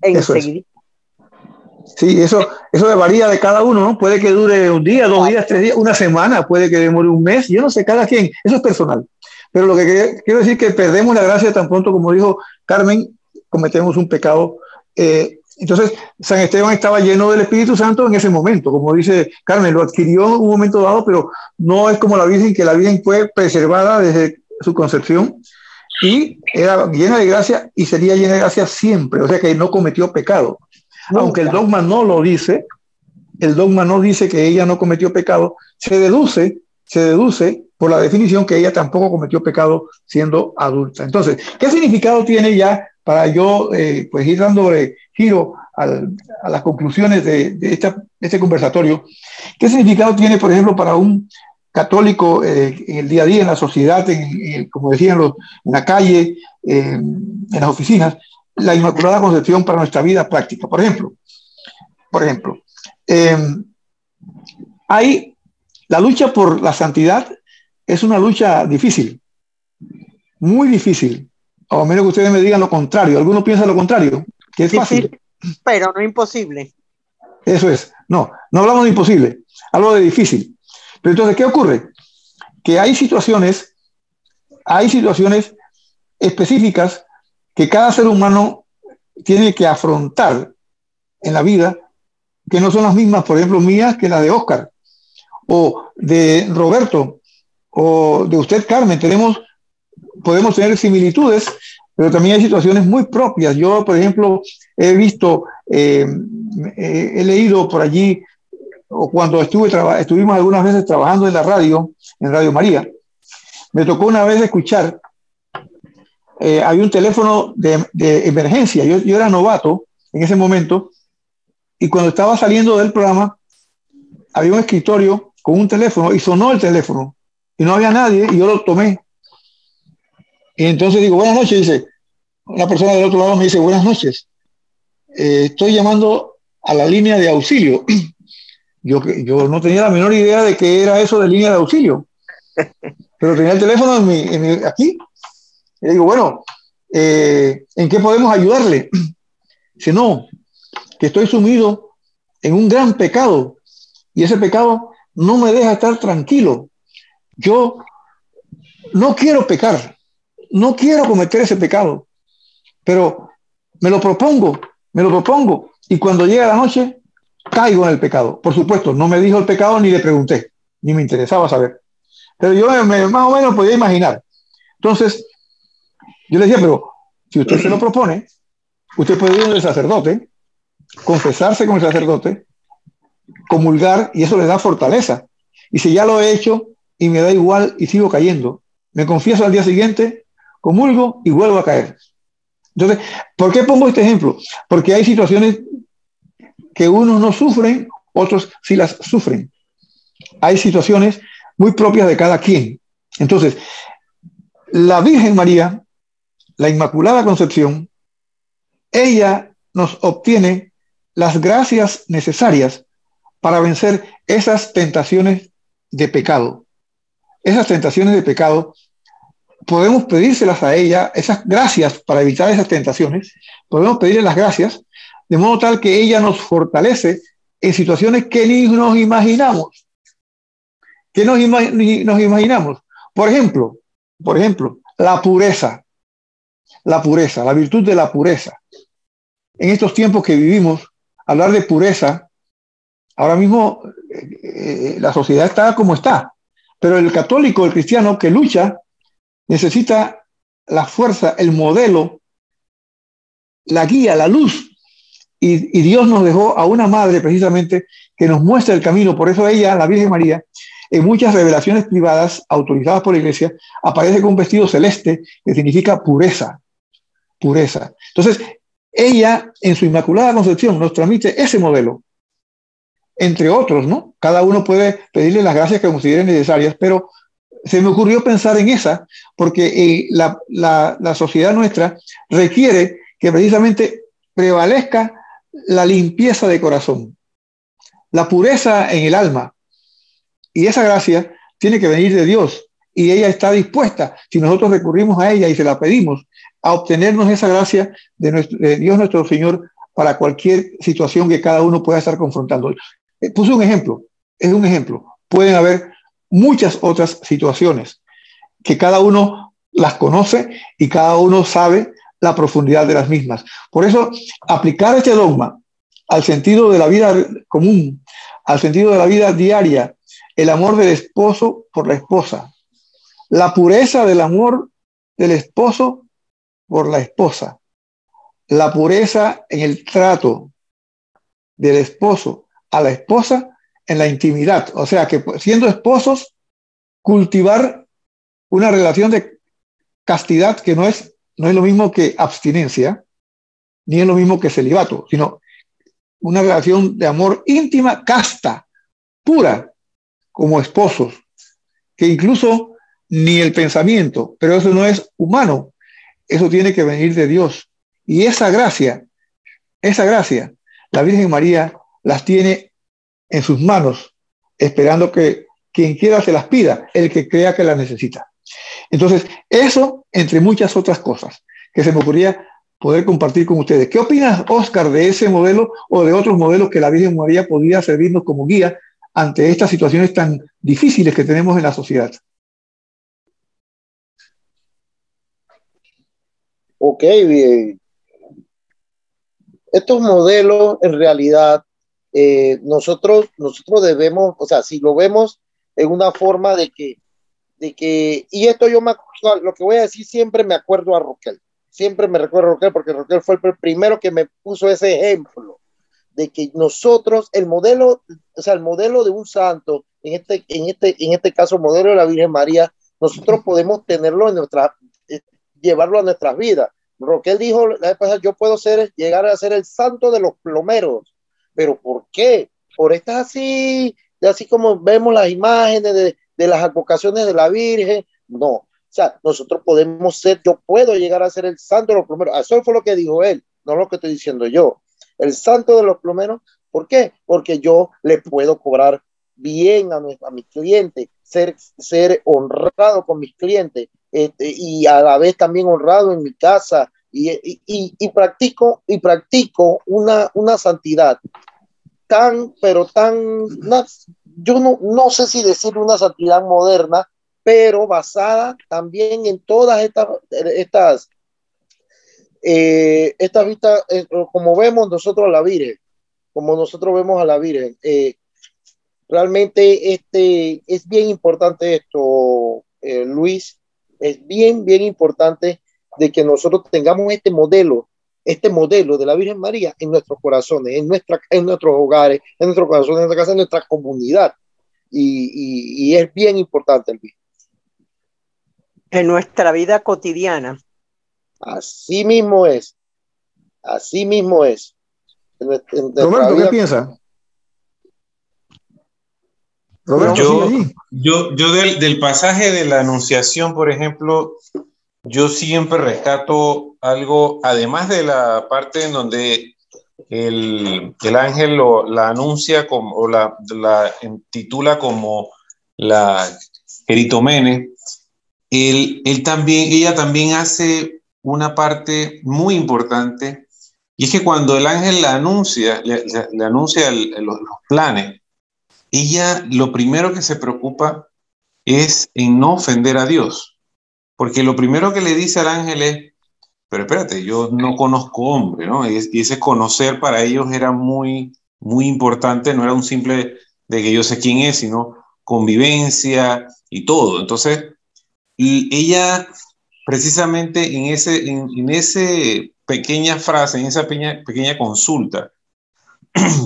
Sí, eso varía de cada uno, ¿no? Puede que dure un día, 2 días, 3 días, una semana, puede que demore un mes, yo no sé, cada quien, eso es personal. Pero lo que quiero decir es que perdemos la gracia tan pronto, como dijo Carmen, cometemos un pecado. Entonces, San Esteban estaba lleno del Espíritu Santo en ese momento, como dice Carmen, lo adquirió en un momento dado, pero no es como la Virgen, que la Virgen fue preservada desde su concepción y era llena de gracia y sería llena de gracia siempre, o sea que no cometió pecado. Aunque el dogma no lo dice, el dogma no dice que ella no cometió pecado, se deduce por la definición que ella tampoco cometió pecado siendo adulta. Entonces, ¿qué significado tiene ya para yo pues ir dándole giro a las conclusiones de este conversatorio? ¿Qué significado tiene, por ejemplo, para un católico en el día a día, en la sociedad, como decían, en la calle, en las oficinas, la Inmaculada Concepción para nuestra vida práctica? Por ejemplo, hay la lucha por la santidad, es una lucha difícil, muy difícil, o a menos que ustedes me digan lo contrario. ¿Alguno piensa lo contrario? Que es fácil. Pero no imposible. Eso es. No hablamos de imposible, hablo de difícil. Pero entonces, ¿qué ocurre? Que hay situaciones específicas que cada ser humano tiene que afrontar en la vida, que no son las mismas, por ejemplo, mías que las de Oscar, o de Roberto, o de usted, Carmen. Podemos tener similitudes, pero también hay situaciones muy propias. Yo, por ejemplo, he visto, he leído por allí, o cuando estuvimos algunas veces trabajando en la radio, en Radio María, me tocó una vez escuchar, había un teléfono de emergencia. Yo era novato en ese momento, y cuando estaba saliendo del programa, había un escritorio con un teléfono y sonó el teléfono y no había nadie y yo lo tomé. Y entonces digo, buenas noches, dice, una persona del otro lado me dice, buenas noches, estoy llamando a la línea de auxilio. Yo no tenía la menor idea de qué era eso de línea de auxilio, pero tenía el teléfono aquí. Y le digo, bueno, ¿en qué podemos ayudarle? Dice, no, que estoy sumido en un gran pecado y ese pecado no me deja estar tranquilo. Yo no quiero pecar, no quiero cometer ese pecado, pero me lo propongo, y cuando llega la noche caigo en el pecado. Por supuesto, no me dijo el pecado ni le pregunté, ni me interesaba saber, pero yo más o menos podía imaginar. Entonces yo le decía, pero si usted se lo propone, usted puede ir al sacerdote, confesarse con el sacerdote, comulgar, y eso le da fortaleza. Y si ya lo he hecho y me da igual y sigo cayendo, me confieso al día siguiente, comulgo y vuelvo a caer. Entonces, ¿por qué pongo este ejemplo? Porque hay situaciones que unos no sufren, otros sí las sufren. Hay situaciones muy propias de cada quien. Entonces, la Virgen María, la Inmaculada Concepción, ella nos obtiene las gracias necesarias para vencer esas tentaciones de pecado. Esas tentaciones de pecado podemos pedírselas a ella, esas gracias para evitar esas tentaciones, podemos pedirle las gracias de modo tal que ella nos fortalece en situaciones que ni nos imaginamos. ¿Qué nos imaginamos? Por ejemplo, la pureza, la virtud de la pureza. En estos tiempos que vivimos, hablar de pureza, ahora mismo la sociedad está como está, pero el católico, el cristiano que lucha, necesita la fuerza, el modelo, la guía, la luz. Y Dios nos dejó a una madre precisamente que nos muestra el camino. Por eso ella, la Virgen María, en muchas revelaciones privadas autorizadas por la Iglesia, aparece con un vestido celeste que significa pureza. Pureza. Entonces, ella en su Inmaculada Concepción nos transmite ese modelo. Entre otros, ¿no? Cada uno puede pedirle las gracias que considere necesarias, pero se me ocurrió pensar en esa, porque la sociedad nuestra requiere que precisamente prevalezca la limpieza de corazón, la pureza en el alma, y esa gracia tiene que venir de Dios, y ella está dispuesta, si nosotros recurrimos a ella y se la pedimos, a obtenernos esa gracia de Dios nuestro Señor para cualquier situación que cada uno pueda estar confrontando. Puse un ejemplo, es un ejemplo. Pueden haber muchas otras situaciones que cada uno las conoce y cada uno sabe la profundidad de las mismas. Por eso, aplicar este dogma al sentido de la vida común, al sentido de la vida diaria, el amor del esposo por la esposa, la pureza del amor del esposo por la esposa, la pureza en el trato del esposo a la esposa en la intimidad. O sea, que siendo esposos, cultivar una relación de castidad que no es lo mismo que abstinencia, ni es lo mismo que celibato, sino una relación de amor íntima, casta, pura, como esposos, que incluso ni el pensamiento, pero eso no es humano, eso tiene que venir de Dios. Y esa gracia, la Virgen María las tiene en sus manos, esperando que quien quiera se las pida, el que crea que las necesita. Entonces, eso, entre muchas otras cosas, que se me ocurría poder compartir con ustedes. ¿Qué opinas, Oscar, de ese modelo o de otros modelos que la Virgen María podría servirnos como guía ante estas situaciones tan difíciles que tenemos en la sociedad? Ok, bien. Estos modelos en realidad nosotros debemos, o sea, si lo vemos en una forma de que, y esto lo que voy a decir siempre me acuerdo a Roquel, siempre me recuerdo a Roquel porque Roquel fue el primero que me puso ese ejemplo de que nosotros, el modelo de un santo, en este caso, modelo de la Virgen María, nosotros podemos tenerlo llevarlo a nuestras vidas. Roquel dijo la vez pasada, yo puedo llegar a ser el santo de los plomeros. ¿Pero por qué? Por estas así como vemos las imágenes de las advocaciones de la Virgen. No, o sea, nosotros podemos yo puedo llegar a ser el santo de los plomeros. Eso fue lo que dijo él, no lo que estoy diciendo yo. El santo de los plomeros, ¿por qué? Porque yo le puedo cobrar bien a mi cliente, ser honrado con mis clientes, y a la vez también honrado en mi casa, y practico una santidad pero yo no sé si decir una santidad moderna, pero basada también en todas estas vistas, como vemos nosotros a la Virgen, realmente es bien importante esto, Luis, es bien importante de que nosotros tengamos este modelo de la Virgen María en nuestros corazones, en nuestros hogares, en nuestros corazones, en nuestra casa, en nuestra comunidad. Y es bien importante, Luis. En nuestra vida cotidiana. Así mismo es. Roberto, ¿qué piensa? Roberto, yo del pasaje de la Anunciación, por ejemplo, yo siempre rescato algo, además de la parte en donde el ángel la anuncia o la titula como la Eritomene, ella también hace una parte muy importante, y es que cuando el ángel le anuncia los planes, ella lo primero que se preocupa es en no ofender a Dios, porque lo primero que le dice al ángel es, pero espérate, yo no conozco hombre, ¿no? Y ese conocer para ellos era muy, muy importante, no era un simple de que yo sé quién es, sino convivencia y todo. Entonces, ella precisamente en ese pequeña frase, en esa pequeña consulta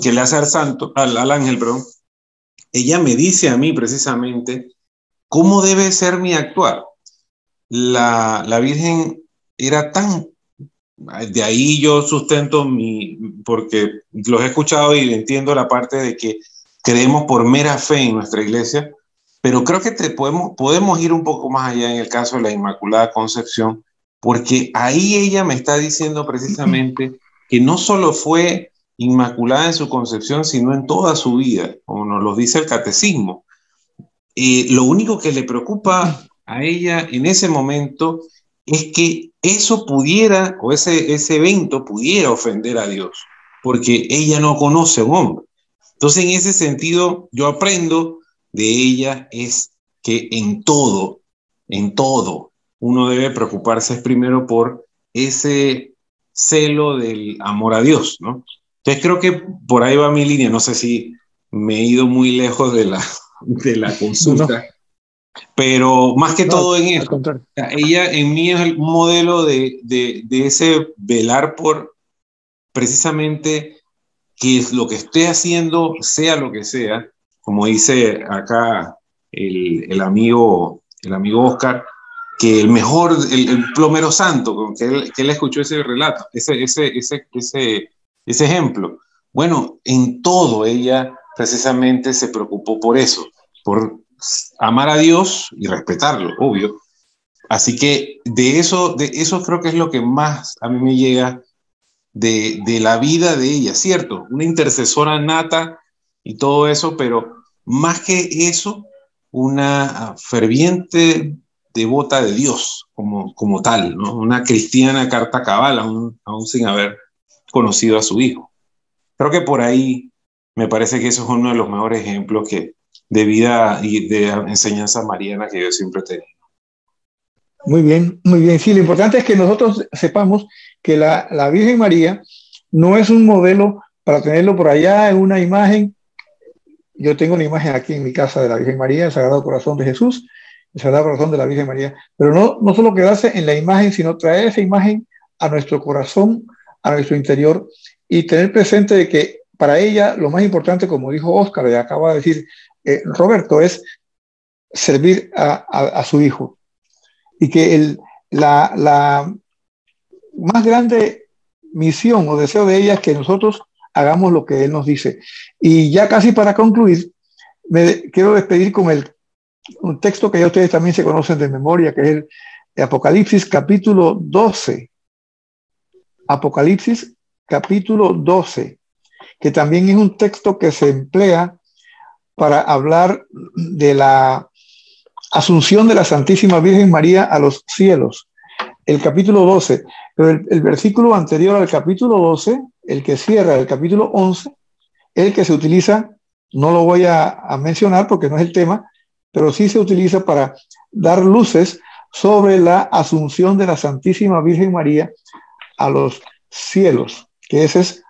que le hace al ángel, perdón, ella me dice a mí precisamente cómo debe ser mi actuar. La Virgen era tan... De ahí yo sustento porque los he escuchado y entiendo la parte de que creemos por mera fe en nuestra iglesia, pero creo que podemos ir un poco más allá en el caso de la Inmaculada Concepción, porque ahí ella me está diciendo precisamente que no solo fue inmaculada en su concepción, sino en toda su vida, como nos lo dice el catecismo. Lo único que le preocupa a ella en ese momento es que eso pudiera, o ese evento pudiera ofender a Dios, porque ella no conoce a un hombre. Entonces, en ese sentido, yo aprendo de ella es que en todo, uno debe preocuparse primero por ese celo del amor a Dios, ¿no? Entonces, creo que por ahí va mi línea. No sé si me he ido muy lejos de la consulta. No. Pero más que todo en eso, ella en mí es el modelo de ese velar por precisamente que lo que esté haciendo, sea lo que sea, como dice acá el amigo Oscar, que el mejor, el plomero santo, que él escuchó ese relato, ese ejemplo. Bueno, en todo ella precisamente se preocupó por eso, por amar a Dios y respetarlo, obvio. Así que de eso creo que es lo que más a mí me llega de la vida de ella, ¿cierto? Una intercesora nata y todo eso, pero más que eso, una ferviente devota de Dios, como tal, ¿no? Una cristiana carta cabal, aún sin haber conocido a su hijo. Creo que por ahí me parece que eso es uno de los mejores ejemplos de vida y de enseñanza mariana que yo siempre he tenido. Muy bien, muy bien. Sí, lo importante es que nosotros sepamos que la Virgen María no es un modelo para tenerlo por allá en una imagen. Yo tengo una imagen aquí en mi casa de la Virgen María, el Sagrado Corazón de Jesús, el Sagrado Corazón de la Virgen María, pero no solo quedarse en la imagen, sino traer esa imagen a nuestro corazón, a nuestro interior, y tener presente de que para ella lo más importante, como dijo Óscar, y acaba de decir Roberto, es servir a su hijo. Y que la más grande misión o deseo de ella es que nosotros hagamos lo que él nos dice. Y ya casi para concluir, me quiero despedir con un texto que ya ustedes también se conocen de memoria, que es el de Apocalipsis capítulo 12. Apocalipsis capítulo 12, que también es un texto que se emplea para hablar de la asunción de la Santísima Virgen María a los cielos. El capítulo 12, pero el versículo anterior al capítulo 12, el que cierra el capítulo 11, es el que se utiliza, no lo voy a mencionar porque no es el tema, pero sí se utiliza para dar luces sobre la asunción de la Santísima Virgen María a los cielos, que ese es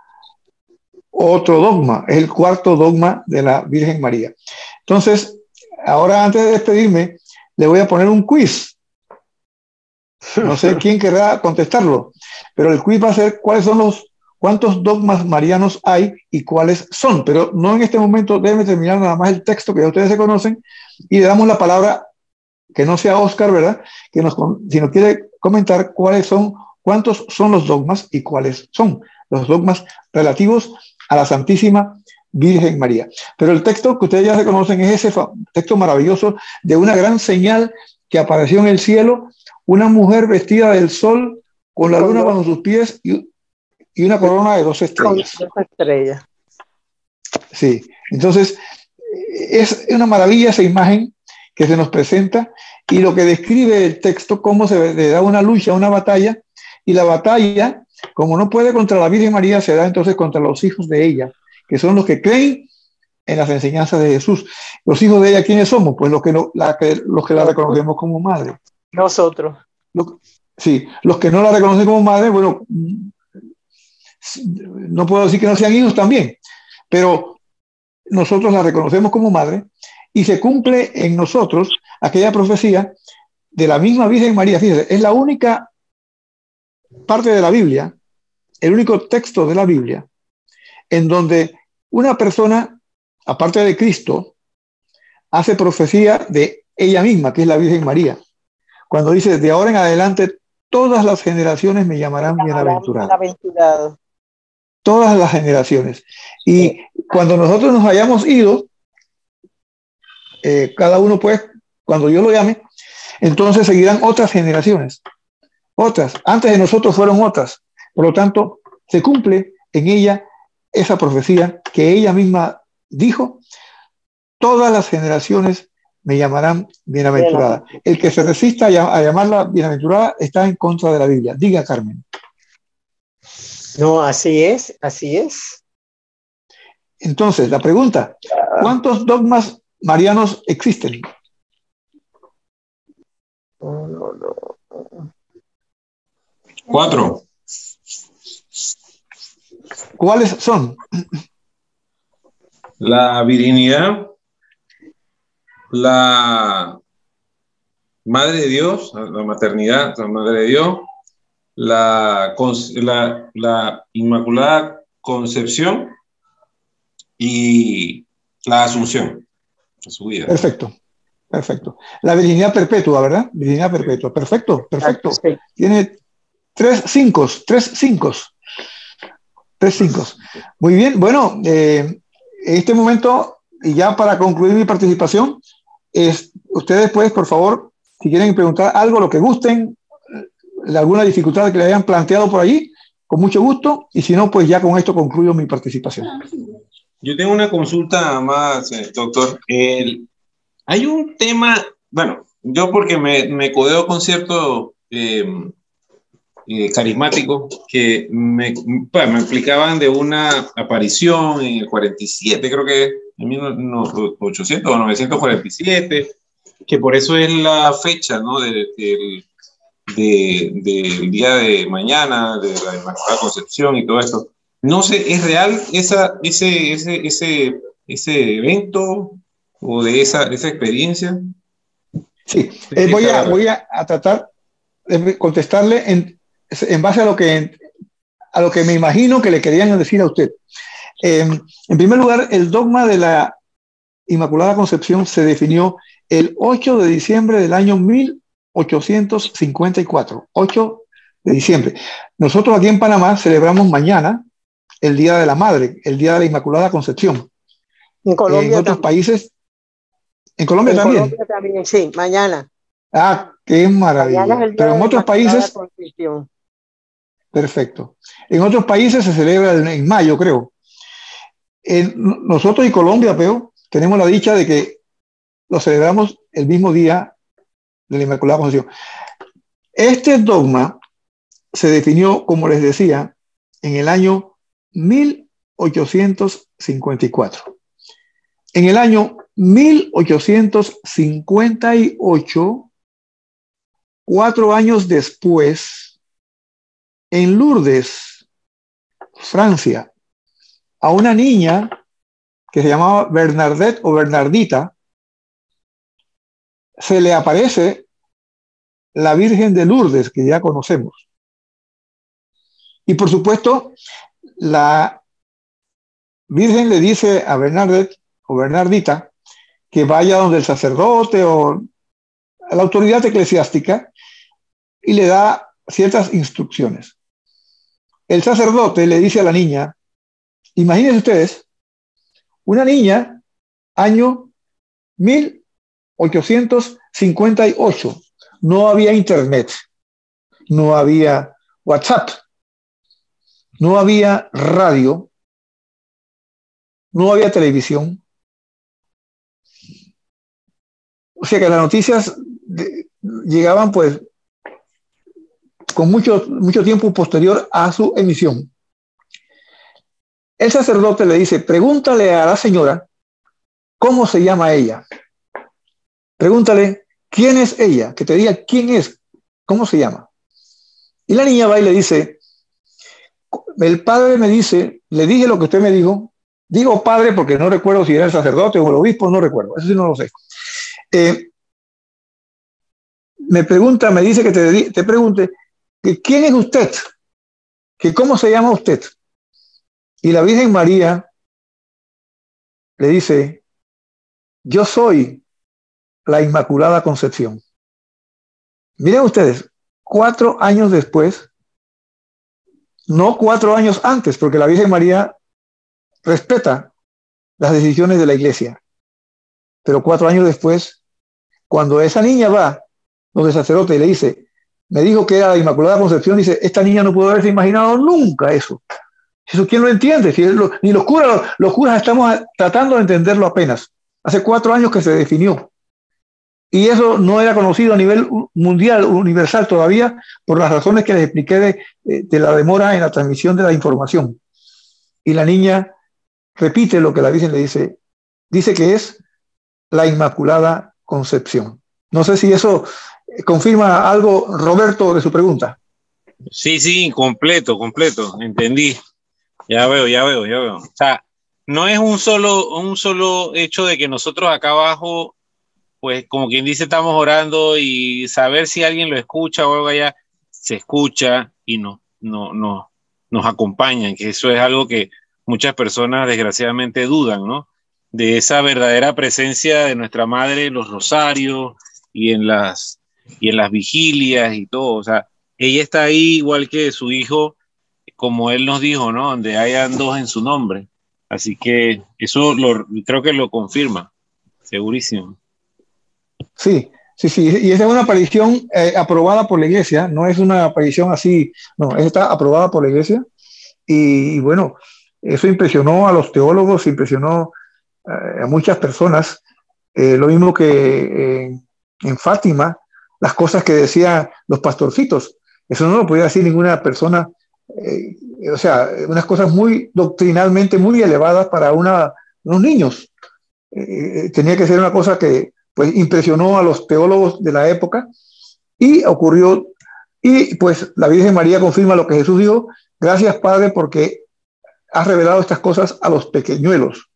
otro dogma, es el cuarto dogma de la Virgen María. Entonces, ahora antes de despedirme, le voy a poner un quiz. No sé quién querrá contestarlo, pero el quiz va a ser cuántos dogmas marianos hay y cuáles son, pero no en este momento. Debe terminar nada más el texto que ya ustedes se conocen y le damos la palabra, que no sea Óscar, ¿verdad? Si nos quiere comentar cuántos son los dogmas y cuáles son los dogmas relativos a la Santísima Virgen María. Pero el texto que ustedes ya se conocen es ese texto maravilloso de una gran señal que apareció en el cielo, una mujer vestida del sol con la luna bajo sus pies y una corona de 2 estrellas. Con 2 estrellas. Sí, entonces es una maravilla esa imagen que se nos presenta y lo que describe el texto, cómo se le da una lucha, una batalla, y la batalla, como no puede contra la Virgen María, se da entonces contra los hijos de ella, que son los que creen en las enseñanzas de Jesús. Los hijos de ella, ¿quiénes somos? Pues los que la reconocemos como madre. Nosotros. Sí, los que no la reconocen como madre, bueno, no puedo decir que no sean hijos también, pero nosotros la reconocemos como madre y se cumple en nosotros aquella profecía de la misma Virgen María. Fíjense, es la única parte de la Biblia, el único texto de la Biblia en donde una persona, aparte de Cristo, hace profecía de ella misma, que es la Virgen María, cuando dice: de ahora en adelante todas las generaciones me llamarán bienaventurado. Todas las generaciones. Y cuando nosotros nos hayamos ido, cada uno pues, cuando yo lo llame, entonces seguirán otras generaciones. Otras. Antes de nosotros fueron otras. Por lo tanto, se cumple en ella esa profecía que ella misma dijo: todas las generaciones me llamarán bienaventurada. El que se resista a llamarla bienaventurada está en contra de la Biblia. Diga, Carmen. No, así es, así es. Entonces, la pregunta: ¿cuántos dogmas marianos existen? No. 4. ¿Cuáles son? La virginidad, la Madre de Dios, la maternidad, la Madre de Dios, la Inmaculada Concepción y la Asunción a su vida. Perfecto. La virginidad perpetua, ¿verdad? Virginidad perpetua. Perfecto. Sí. Tiene 3 5. Muy bien. Bueno, en este momento, y ya para concluir mi participación, ustedes pues, por favor, si quieren preguntar algo, lo que gusten, alguna dificultad que le hayan planteado por allí, con mucho gusto, y si no, pues ya con esto concluyo mi participación. Yo tengo una consulta más, doctor. Hay un tema, bueno, yo porque me codeo con cierto carismáticos que me explicaban de una aparición en el 47, creo que en 1800 o 947, que por eso es la fecha, ¿no? del día de mañana, de la Inmaculada Concepción y todo esto. No sé, ¿es real ese evento o de esa experiencia? Sí, voy a tratar de contestarle en base a lo que me imagino que le querían decir a usted. En primer lugar, el dogma de la Inmaculada Concepción se definió el 8 de diciembre del año 1854. 8 de diciembre. Nosotros aquí en Panamá celebramos mañana el Día de la Madre, el Día de la Inmaculada Concepción. En Colombia en otros países. ¿En Colombia también? Colombia también, sí, mañana. Ah, qué maravilla. Mañana es el día Pero en de otros países. Perfecto. En otros países se celebra en mayo, creo. Nosotros y Colombia, pero tenemos la dicha de que lo celebramos el mismo día de la Inmaculada Concepción. Este dogma se definió, como les decía, en el año 1854. En el año 1858, 4 años después, en Lourdes, Francia, a una niña que se llamaba Bernadette o Bernardita, se le aparece la Virgen de Lourdes, que ya conocemos. Y por supuesto, la Virgen le dice a Bernadette o Bernardita que vaya donde el sacerdote o a la autoridad eclesiástica y le da ciertas instrucciones. El sacerdote le dice a la niña, imagínense ustedes, una niña, año 1858, no había internet, no había WhatsApp, no había radio, no había televisión. O sea que las noticias llegaban pues con mucho tiempo posterior a su emisión. El sacerdote le dice, pregúntale a la señora cómo se llama ella. Pregúntale quién es ella, que te diga quién es, cómo se llama. Y la niña va y le dice, el padre me dice, le dije lo que usted me dijo, digo padre porque no recuerdo si era el sacerdote o el obispo, no recuerdo, eso sí no lo sé. Me pregunta, me dice que te pregunte que quién es usted, que cómo se llama usted. Y la Virgen María le dice, yo soy la Inmaculada Concepción. Miren ustedes, 4 años después, no 4 años antes, porque la Virgen María respeta las decisiones de la Iglesia, pero 4 años después, cuando esa niña va donde el sacerdote y le dice, me dijo que era la Inmaculada Concepción, dice, esta niña no pudo haberse imaginado nunca eso. ¿Eso quién lo entiende? Si ni los curas estamos tratando de entenderlo apenas. Hace 4 años que se definió. Y eso no era conocido a nivel mundial, universal todavía, por las razones que les expliqué de la demora en la transmisión de la información. Y la niña repite lo que la Virgen le dice. Dice que es la Inmaculada Concepción. No sé si eso confirma algo, Roberto, de su pregunta. Sí, completo, entendí. Ya veo. O sea, no es un solo hecho de que nosotros acá abajo, pues como quien dice, estamos orando y saber si alguien lo escucha o algo allá, se escucha y nos acompañan, que eso es algo que muchas personas desgraciadamente dudan, ¿no? De esa verdadera presencia de nuestra Madre en los rosarios y en las vigilias y todo. O sea, ella está ahí igual que su hijo, como él nos dijo, ¿no? Donde hayan 2 en su nombre. Así que eso creo que lo confirma, segurísimo. Sí. Y esa es una aparición aprobada por la Iglesia, no es una aparición así, no, está aprobada por la Iglesia. Y bueno, eso impresionó a los teólogos, impresionó a muchas personas. Lo mismo que en Fátima, las cosas que decían los pastorcitos. Eso no lo podía decir ninguna persona, o sea, unas cosas muy doctrinalmente muy elevadas para unos niños. Tenía que ser una cosa que pues impresionó a los teólogos de la época y ocurrió, y pues la Virgen María confirma lo que Jesús dijo: gracias, Padre, porque has revelado estas cosas a los pequeñuelos,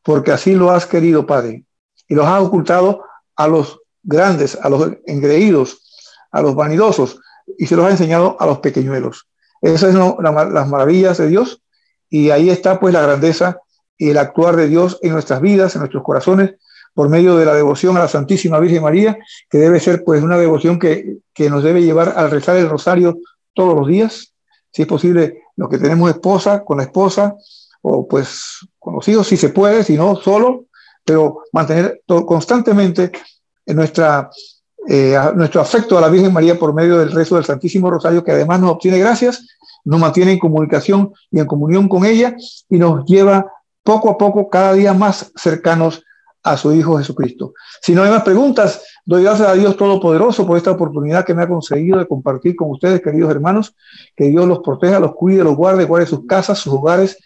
porque así lo has querido, Padre, y los has ocultado a los grandes, a los engreídos, a los vanidosos, y se los ha enseñado a los pequeñuelos. Esas son las maravillas de Dios, y ahí está pues la grandeza y el actuar de Dios en nuestras vidas, en nuestros corazones, por medio de la devoción a la Santísima Virgen María, que debe ser pues una devoción que nos debe llevar al rezar el rosario todos los días. Si es posible, los que tenemos esposa, con la esposa, o pues con los hijos, si se puede, si no, solo, pero mantener constantemente nuestro afecto a la Virgen María por medio del rezo del Santísimo Rosario, que además nos obtiene gracias, nos mantiene en comunicación y en comunión con ella, y nos lleva poco a poco, cada día más cercanos a su Hijo Jesucristo. Si no hay más preguntas, doy gracias a Dios Todopoderoso por esta oportunidad que me ha concedido de compartir con ustedes, queridos hermanos. Que Dios los proteja, los cuide, los guarde, guarde sus casas, sus hogares,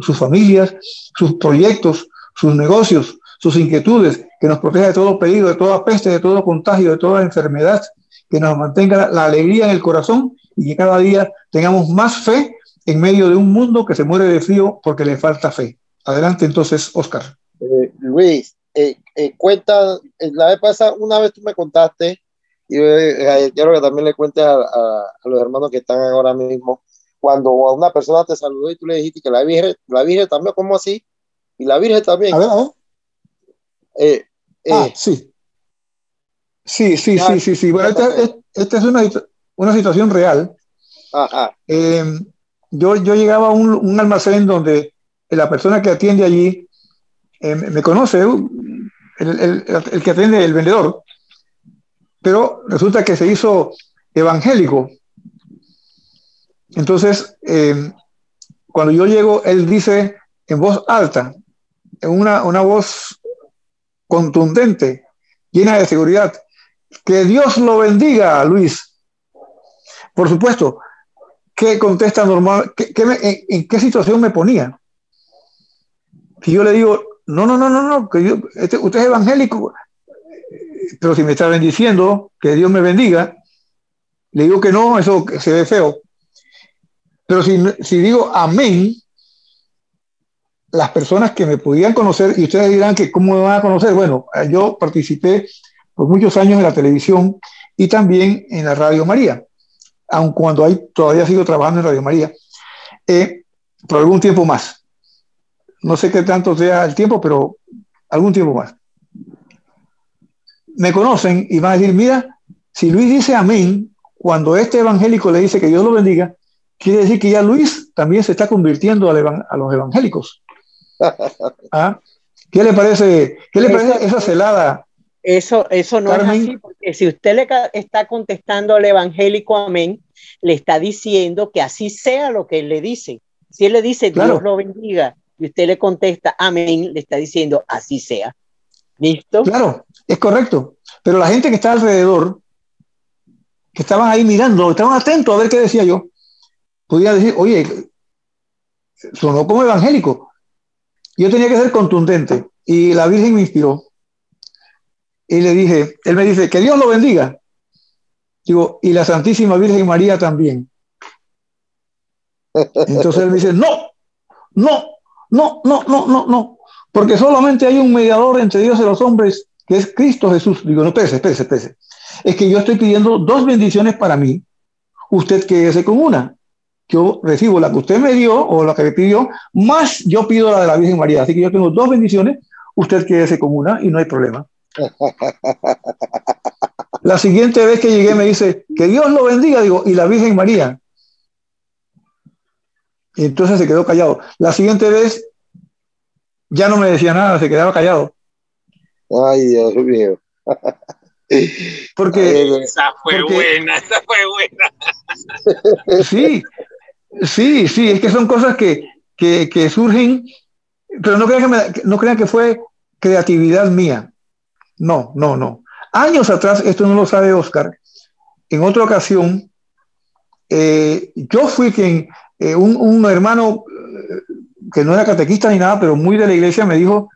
sus familias, sus proyectos, sus negocios, sus inquietudes, que nos proteja de todo peligro, de toda peste, de todo contagio, de toda enfermedad, que nos mantenga la alegría en el corazón y que cada día tengamos más fe en medio de un mundo que se muere de frío porque le falta fe. Adelante entonces, Oscar. Luis, cuenta, la vez pasada, una vez tú me contaste, y quiero que también le cuentes a los hermanos que están ahora mismo, cuando una persona te saludó y tú le dijiste que la Virgen también, ¿cómo así? Y la Virgen también. A ver. Sí. Sí. Bueno, esta es una situación real. Ajá. Yo llegaba a un almacén donde la persona que atiende allí me conoce, el que atiende, el vendedor, pero resulta que se hizo evangélico. Entonces, cuando yo llego, él dice en voz alta, en una voz contundente, llena de seguridad: que Dios lo bendiga, Luis. Por supuesto, ¿qué contesta normal? ¿En qué situación me ponía? Si yo le digo, no, que usted es evangélico, pero si me está bendiciendo, que Dios me bendiga, le digo que no, eso se ve feo. Pero si digo amén, las personas que me podían conocer, y ustedes dirán que cómo me van a conocer, bueno, yo participé por muchos años en la televisión y también en la Radio María, aun cuando todavía sigo trabajando en Radio María, por algún tiempo más. No sé qué tanto sea el tiempo, pero algún tiempo más. Me conocen y van a decir: mira, si Luis dice amén, cuando este evangélico le dice que Dios lo bendiga, quiere decir que ya Luis también se está convirtiendo a los evangélicos. ¿Ah? ¿Qué le parece esa celada? Eso no Carmen, es así, porque si usted le está contestando al evangélico amén, le está diciendo que así sea lo que él le dice. Si él le dice claro, Dios lo bendiga y usted le contesta amén, le está diciendo así sea. ¿Listo? claro, es correcto. Pero la gente que está alrededor, que estaban ahí mirando, estaban atentos a ver qué decía yo, podía decir: oye, sonó como evangélico. Yo tenía que ser contundente y la Virgen me inspiró. Y le dije, él me dice: que Dios lo bendiga. Digo, y la Santísima Virgen María también. Entonces él me dice: no, porque solamente hay un mediador entre Dios y los hombres, que es Cristo Jesús. Digo, no, espérese. Es que yo estoy pidiendo 2 bendiciones para mí. Usted quédese con una. Yo recibo la que usted me dio o la que me pidió, más yo pido la de la Virgen María. Así que yo tengo 2 bendiciones, usted quédese con una y no hay problema. La siguiente vez que llegué me dice: que Dios lo bendiga. Digo, y la Virgen María. Y entonces se quedó callado. La siguiente vez ya no me decía nada, se quedaba callado. Ay, Dios mío. Porque esa fue buena. Sí, es que son cosas que surgen, pero no crean que fue creatividad mía. No. Años atrás, esto no lo sabe Oscar, en otra ocasión, yo fui quien, un hermano que no era catequista ni nada, pero muy de la iglesia, me dijo,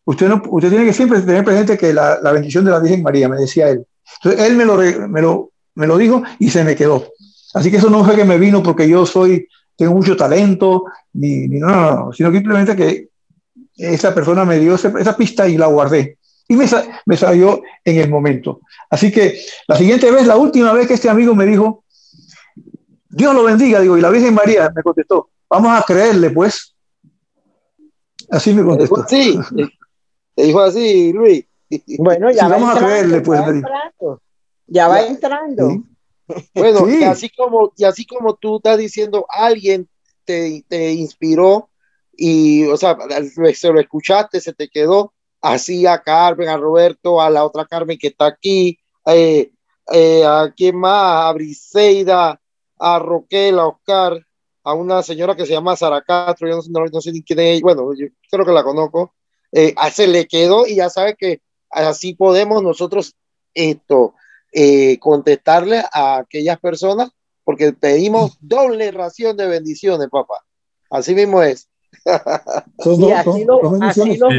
usted tiene que siempre tener presente que la bendición de la Virgen María, me decía él. Entonces él me lo dijo y se me quedó. Así que eso no fue que me vino porque yo tengo mucho talento, no, sino que simplemente que esa persona me dio esa pista y la guardé. Y me salió en el momento. Así que la última vez que este amigo me dijo, Dios lo bendiga, digo, y la Virgen María me contestó, vamos a creerle, pues. Así me contestó. Sí, te dijo así, Luis. Bueno, ya sí, va vamos entrando, a creerle, pues. Ya va entrando. Sí. Bueno, Sí. y así como tú estás diciendo, alguien te inspiró y, o sea, se lo escuchaste, se te quedó, así a Carmen, a Roberto, a la otra Carmen que está aquí, a quién más, a Briseida, a Roquel, a Oscar, a una señora que se llama Sara Castro, yo no sé ni quién es, bueno, yo creo que la conozco, se le quedó y ya sabe que así podemos nosotros contestarle a aquellas personas porque pedimos doble ración de bendiciones, papá. Así mismo es. Y así los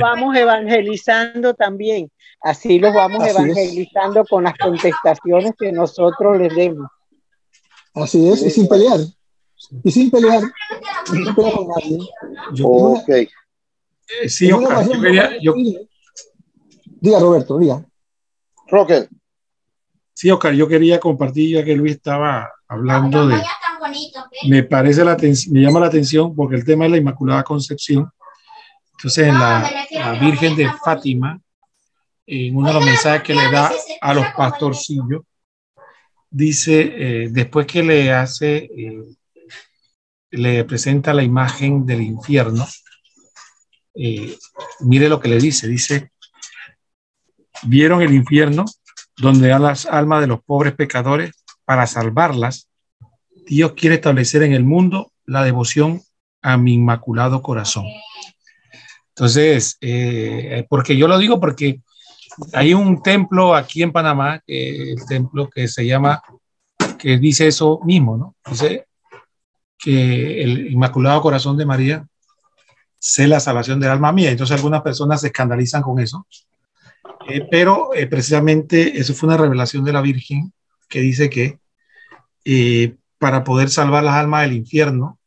vamos evangelizando también. Así los vamos evangelizando con las contestaciones que nosotros les demos. Así es, y sin pelear. Y sin pelear. Sin pelear con nadie. Sí, Oscar, Diga, Roberto, diga. Roque. Sí, Oscar, yo quería compartir, ya que Luis estaba hablando de... Me llama la atención porque el tema es la Inmaculada Concepción. Entonces, en la Virgen de Fátima, en uno de los mensajes que le da a los pastorcillos, dice, después que le presenta la imagen del infierno, mire lo que le dice, vieron el infierno donde dan las almas de los pobres pecadores para salvarlas. Dios quiere establecer en el mundo la devoción a mi inmaculado corazón. Entonces, porque yo lo digo porque hay un templo aquí en Panamá, el templo que se llama, que dice eso mismo, ¿no? Dice que el Inmaculado Corazón de María sé la salvación del alma mía. Entonces algunas personas se escandalizan con eso. Pero precisamente eso fue una revelación de la Virgen que dice que para poder salvar las almas del infierno,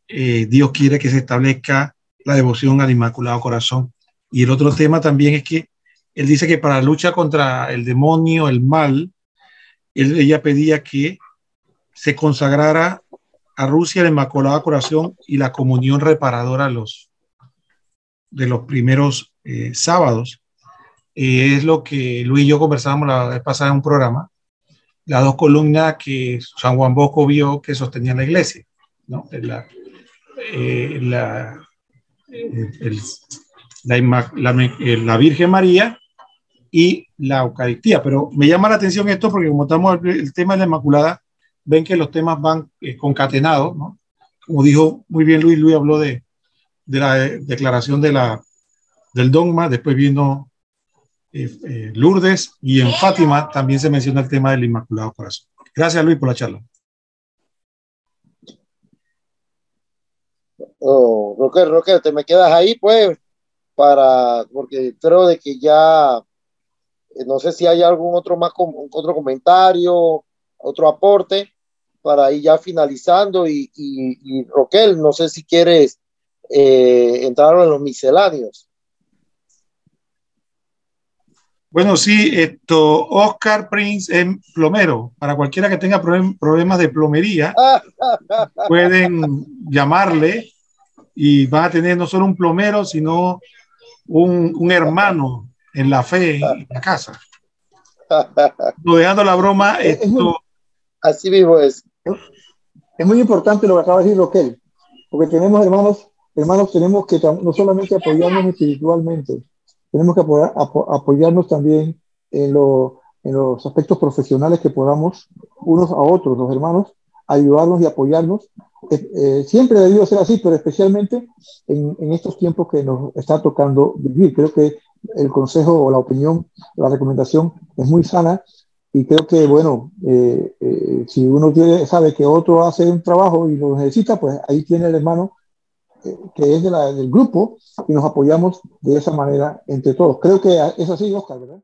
Dios quiere que se establezca la devoción al Inmaculado Corazón. Y el otro tema también es que él dice que para la lucha contra el demonio, el mal, ella pedía que se consagrara a Rusia el Inmaculado Corazón y la comunión reparadora de los primeros sábados. Es lo que Luis y yo conversábamos la vez pasada en un programa, las dos columnas que San Juan Bosco vio que sostenían la iglesia, ¿no? La Virgen María y la Eucaristía. Pero me llama la atención esto porque como estamos el tema de la Inmaculada, ven que los temas van concatenados, ¿no? Como dijo muy bien Luis habló de la declaración del dogma, después vino Lourdes y en Fátima también se menciona el tema del Inmaculado Corazón. Gracias Luis por la charla. Roque, te me quedas ahí pues porque creo de que ya no sé si hay algún otro comentario, otro aporte para ir ya finalizando y Roquel, no sé si quieres entrar en los misceláneos. Bueno, sí, Oscar Prince es plomero. Para cualquiera que tenga problemas de plomería, pueden llamarle y van a tener no solo un plomero, sino un hermano en la fe en la casa. No, dejando la broma, así mismo es. Es muy importante lo que acaba de decir Roquel, porque tenemos hermanos, tenemos que no solamente apoyarnos espiritualmente, tenemos que apoyarnos también en los aspectos profesionales que podamos, unos a otros, los hermanos, ayudarnos y apoyarnos. Siempre ha debido ser así, pero especialmente en estos tiempos que nos está tocando vivir. Creo que el consejo o la opinión, la recomendación es muy sana y creo que, bueno, si uno sabe que otro hace un trabajo y lo necesita, pues ahí tiene el hermano que es del grupo y nos apoyamos de esa manera entre todos. Creo que es así, Oscar, ¿verdad?